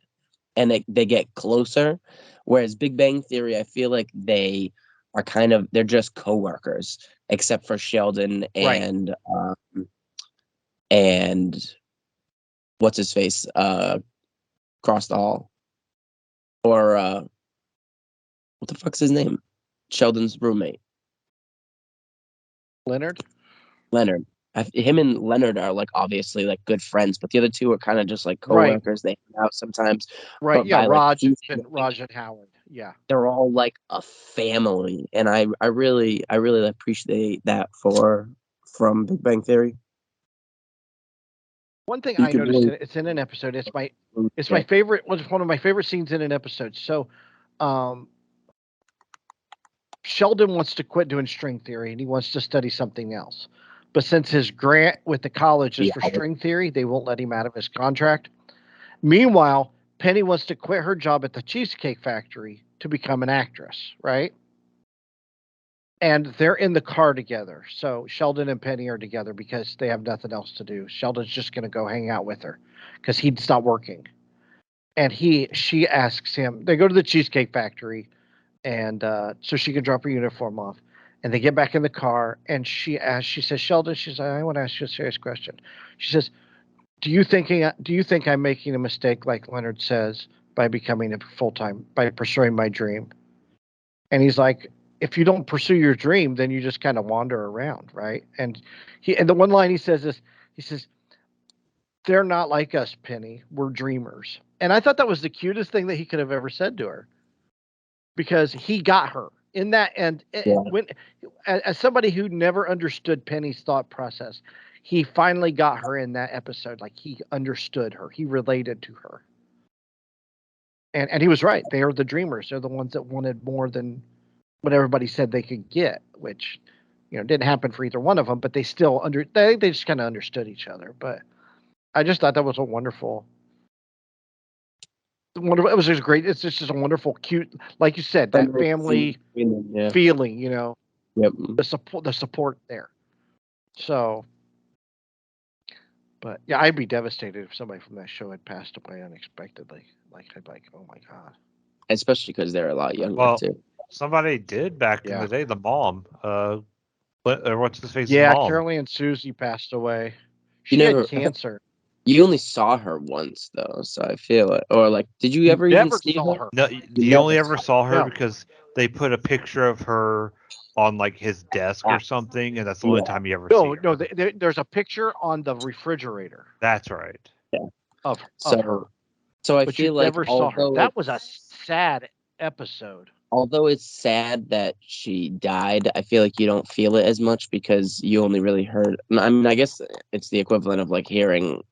and they get closer. Whereas Big Bang Theory, I feel like they're just coworkers, except for Sheldon and and what's his face, across the hall, or what the fuck's his name? Sheldon's roommate. Leonard. Him and Leonard are like obviously like good friends, but the other two are kind of just like coworkers. They hang out sometimes. Right. But Yeah. Raj and Howard. Yeah. They're all like a family, and I really appreciate that from Big Bang Theory. One thing I noticed, it's in an episode. It's my favorite. Was one of my favorite scenes in an episode. So, Sheldon wants to quit doing string theory and he wants to study something else. But since his grant with the college is for string theory, they won't let him out of his contract. Meanwhile, Penny wants to quit her job at the Cheesecake Factory to become an actress, right? And they're in the car together. So Sheldon and Penny are together because they have nothing else to do. Sheldon's just going to go hang out with her because he'd stop working. And she asks him, they go to the Cheesecake Factory, and so she can drop her uniform off. And they get back in the car, and she says, Sheldon, she says, I want to ask you a serious question. She says, do you think I'm making a mistake, like Leonard says, by becoming by pursuing my dream? And he's like, if you don't pursue your dream, then you just kind of wander around, right? And the one line he says is, he says, they're not like us, Penny. We're dreamers. And I thought that was the cutest thing that he could have ever said to her, because he got her in that. And when, as somebody who never understood Penny's thought process, he finally got her in that episode. Like, he understood her. He related to her. And he was right. They are the dreamers. They're the ones that wanted more than what everybody said they could get, which didn't happen for either one of them. But they still they just kind of understood each other. But I just thought that was a wonderful. It was just great. It's just a wonderful, cute, like you said, that family feeling. Yep. The support there. So, but yeah, I'd be devastated if somebody from that show had passed away unexpectedly. Like I'd be like, oh my god. Especially because they're a lot younger Well, too. somebody did back in the day. The mom, what's his face? Yeah, mom. Carol Ann Susie passed away. She had cancer. You only saw her once though, so I feel it. Or like, did you ever even see her? No, you only ever saw her because they put a picture of her on like his desk or something, and that's the only time you ever see her. No, there's a picture on the refrigerator. That's right. Yeah. Of her. So I but feel you like never saw her. That was a sad episode. Although it's sad that she died, I feel like you don't feel it as much because you only really heard. I mean, I guess it's the equivalent of like hearing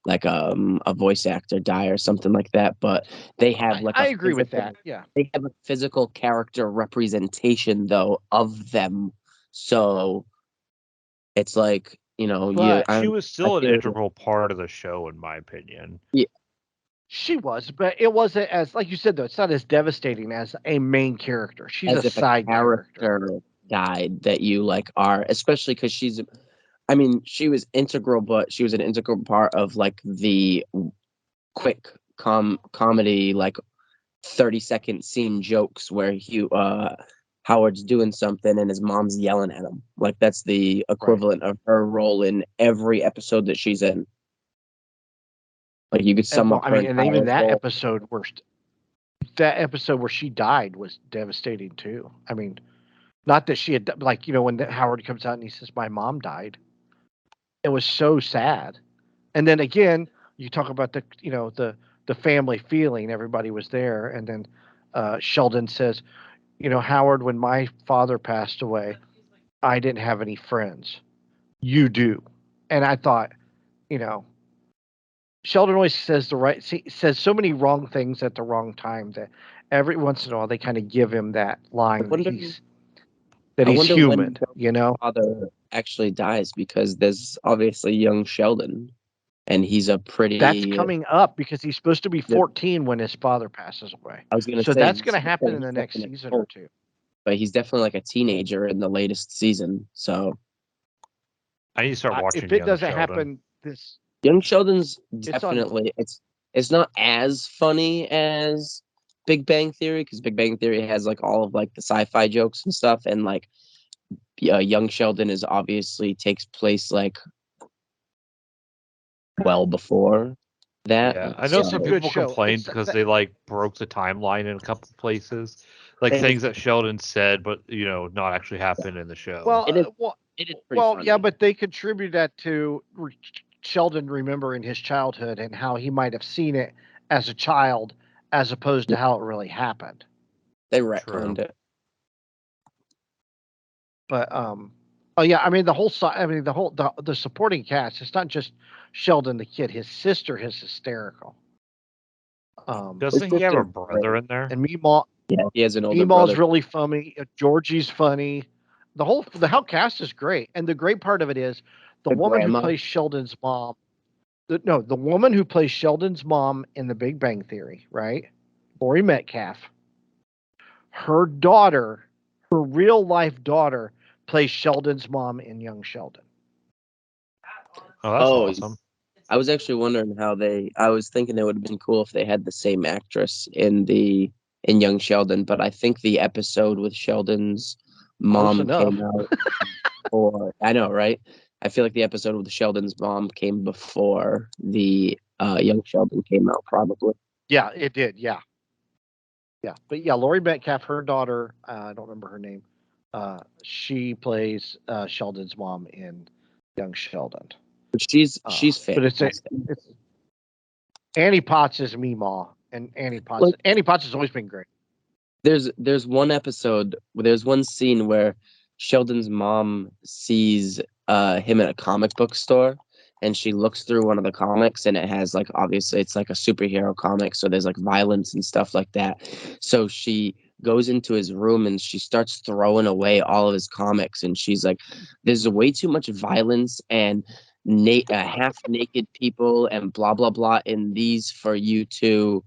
like a voice actor die or something like that. But they have like I agree with that. Yeah, they have a physical character representation though of them, so it's like she was still an integral part of the show, in my opinion. Yeah. She was, but it wasn't as, like you said, though, it's not as devastating as a main character. She's as a side character died that you like are, especially because she was integral, but she was an integral part of like the quick comedy, like 30-second scene jokes where Howard's doing something and his mom's yelling at him. Like that's the equivalent of her role in every episode that she's in. Like you could sum up. And even that episode where she died was devastating too. I mean, not that she had when Howard comes out and he says, "My mom died," it was so sad. And then again, you talk about the family feeling. Everybody was there, and then Sheldon says, "Howard, when my father passed away, I didn't have any friends. You do." And I thought, Sheldon always says says so many wrong things at the wrong time that every once in a while they kind of give him that line that he's human. Father actually dies because there's obviously young Sheldon, and he's that's coming up because he's supposed to be 14 when his father passes away. I was going to say that's going to happen in the next season or two. But he's definitely like a teenager in the latest season, so I need to start watching. If it doesn't happen, this Young Sheldon's definitely it's not as funny as Big Bang Theory because Big Bang Theory has like all of like the sci-fi jokes and stuff, and like Young Sheldon is obviously takes place like well before that. Yeah, I know some people complained because they like broke the timeline in a couple places, like things that Sheldon said, but not actually happened in the show. Well, it is pretty funny. Yeah, but they contribute that to Sheldon remembering his childhood and how he might have seen it as a child, as opposed to how it really happened. They retconned it. But the supporting cast. It's not just Sheldon the kid. His sister is hysterical. Doesn't he have a brother in there? And Meemaw. Yeah, he has an older brother. Meemaw's really funny. Georgie's funny. The whole cast is great, and the great part of it is the woman who plays Sheldon's mom. The woman who plays Sheldon's mom in The Big Bang Theory, right? Laurie Metcalf. Her daughter, her real life daughter, plays Sheldon's mom in Young Sheldon. Oh, that's awesome. I was actually wondering I was thinking it would have been cool if they had the same actress in Young Sheldon, but I think the episode with Sheldon's mom came out I know, right? I feel like the episode with Sheldon's mom came before the Young Sheldon came out, probably. Yeah, it did. Yeah. But yeah, Laurie Metcalf, her daughter, I don't remember her name. She plays Sheldon's mom in Young Sheldon. But she's fantastic. But it's Annie Potts is Meemaw, and Annie Potts has always been great. There's one episode, there's one scene where Sheldon's mom sees him at a comic book store, and she looks through one of the comics, and it has like, obviously it's like a superhero comic, so there's like violence and stuff like that. So she goes into his room and she starts throwing away all of his comics, and she's like, there's way too much violence and half naked people and blah blah blah in these for you to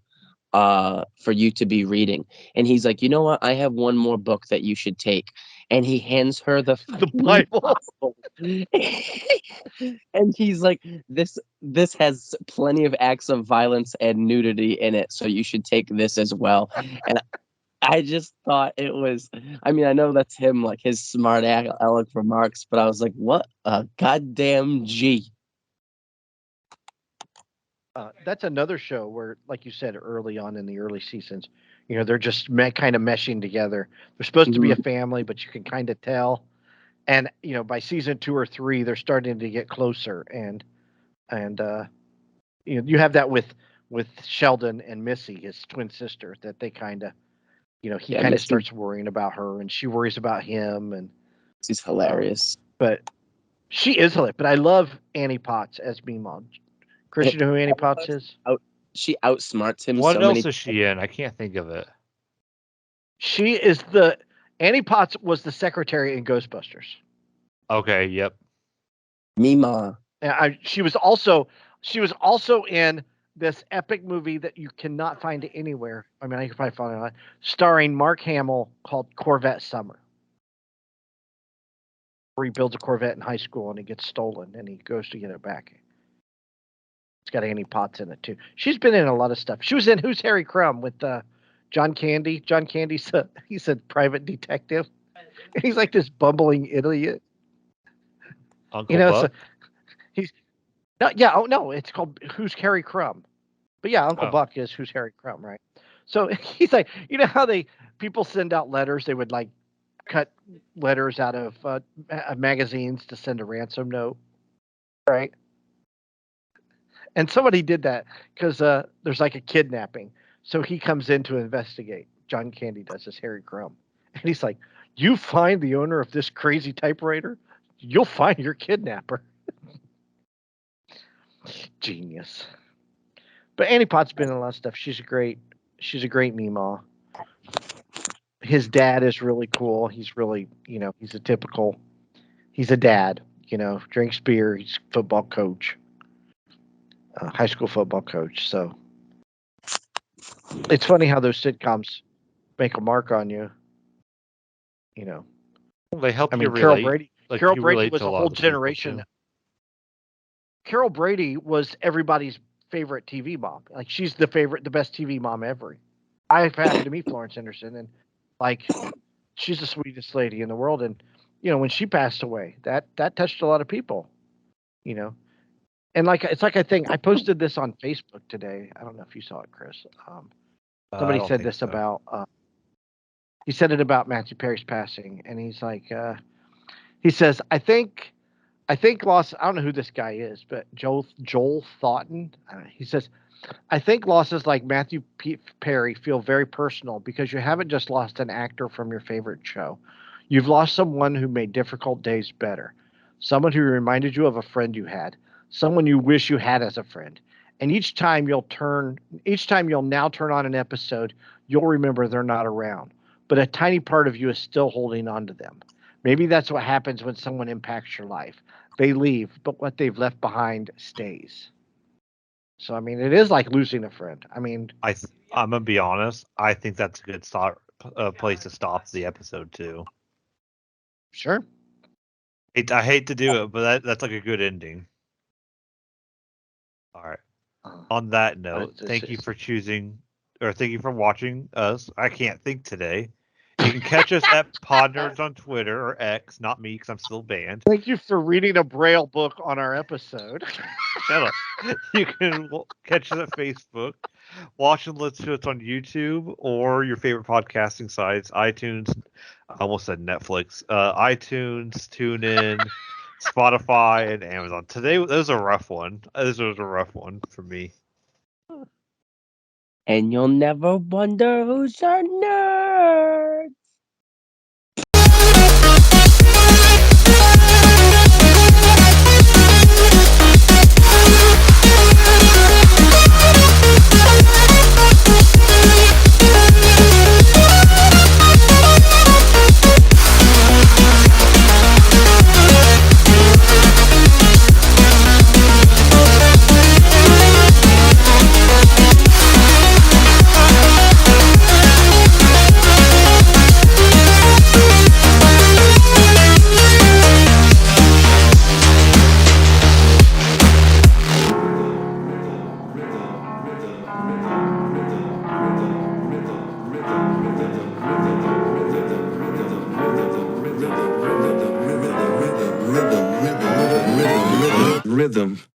be reading. And he's like, you know what, I have one more book that you should take. And he hands her the Bible. And he's like, this has plenty of acts of violence and nudity in it, so you should take this as well. And I just thought it was, I mean, I know that's him, like his smart aleck remarks, but I was like, what a goddamn G. That's another show where, like you said, early on in the early seasons, they're just kind of meshing together. They're supposed to be a family, but you can kind of tell. And, by season 2 or 3, they're starting to get closer. And you have that with Sheldon and Missy, his twin sister, that they kind of, he kind of starts worrying about her and she worries about him. And she's hilarious. But she is hilarious. But I love Annie Potts as Meemaw. Kris, you know who Annie Potts is? She outsmarts him. What else is she in? I can't think of it. She is Annie Potts was the secretary in Ghostbusters. Okay, yep. Meemaw. She was also in this epic movie that you cannot find anywhere. I mean, I can probably find it online, starring Mark Hamill, called Corvette Summer, where he builds a Corvette in high school and it gets stolen and he goes to get it back. It's got Annie Potts in it too. She's been in a lot of stuff. She was in Who's Harry Crumb with John Candy. John Candy's he's a private detective. He's like this bumbling idiot. Uncle Buck? He's no, yeah. Oh no, it's called Who's Harry Crumb. But yeah, Uncle Buck is Who's Harry Crumb, right? So he's like, how people send out letters? They would like cut letters out of magazines to send a ransom note, right? And somebody did that because there's like a kidnapping. So he comes in to investigate. John Candy does, as Harry Crumb. And he's like, you find the owner of this crazy typewriter, you'll find your kidnapper. Genius. But Annie Potts been in a lot of stuff. She's a great Meemaw. His dad is really cool. He's really, he's a dad, drinks beer. He's a football coach. High school football coach. So it's funny how those sitcoms make a mark on you. Well, they help you Carol relate. Brady. Like, Carol you Brady relate was to a lot whole of the people, generation. too. Carol Brady was everybody's favorite TV mom. Like, she's the best TV mom ever. I've happened to meet Florence Henderson, and like, she's the sweetest lady in the world. And when she passed away, that touched a lot of people. And like, it's like, I think I posted this on Facebook today. I don't know if you saw it, Kris. Somebody said this about. He said it about Matthew Perry's passing, and he's like, he says, I think loss. I don't know who this guy is, but Joel Thoughton. He says, I think losses like Matthew Perry feel very personal because you haven't just lost an actor from your favorite show. You've lost someone who made difficult days better, someone who reminded you of a friend you had, someone you wish you had as a friend. And each time you'll now turn on an episode, you'll remember they're not around, but a tiny part of you is still holding on to them. Maybe that's what happens when someone impacts your life. They leave, but what they've left behind stays. So, I mean, it is like losing a friend. I mean, I'm gonna be honest. I think that's a good place to stop the episode too. Sure. I hate to do it, but that's like a good ending. All right. On that note, thank you for watching us. I can't think today. You can catch us at Pod Nerds on Twitter or X, not me because I'm still banned. Thank you for reading a Braille book on our episode. Shut up. You can catch us at Facebook, watch and listen to us on YouTube or your favorite podcasting sites, iTunes. I almost said Netflix. iTunes, TuneIn, Spotify, and Amazon. Today, that was a rough one. This was a rough one for me. And you'll never wonder who's your nerd. rhythm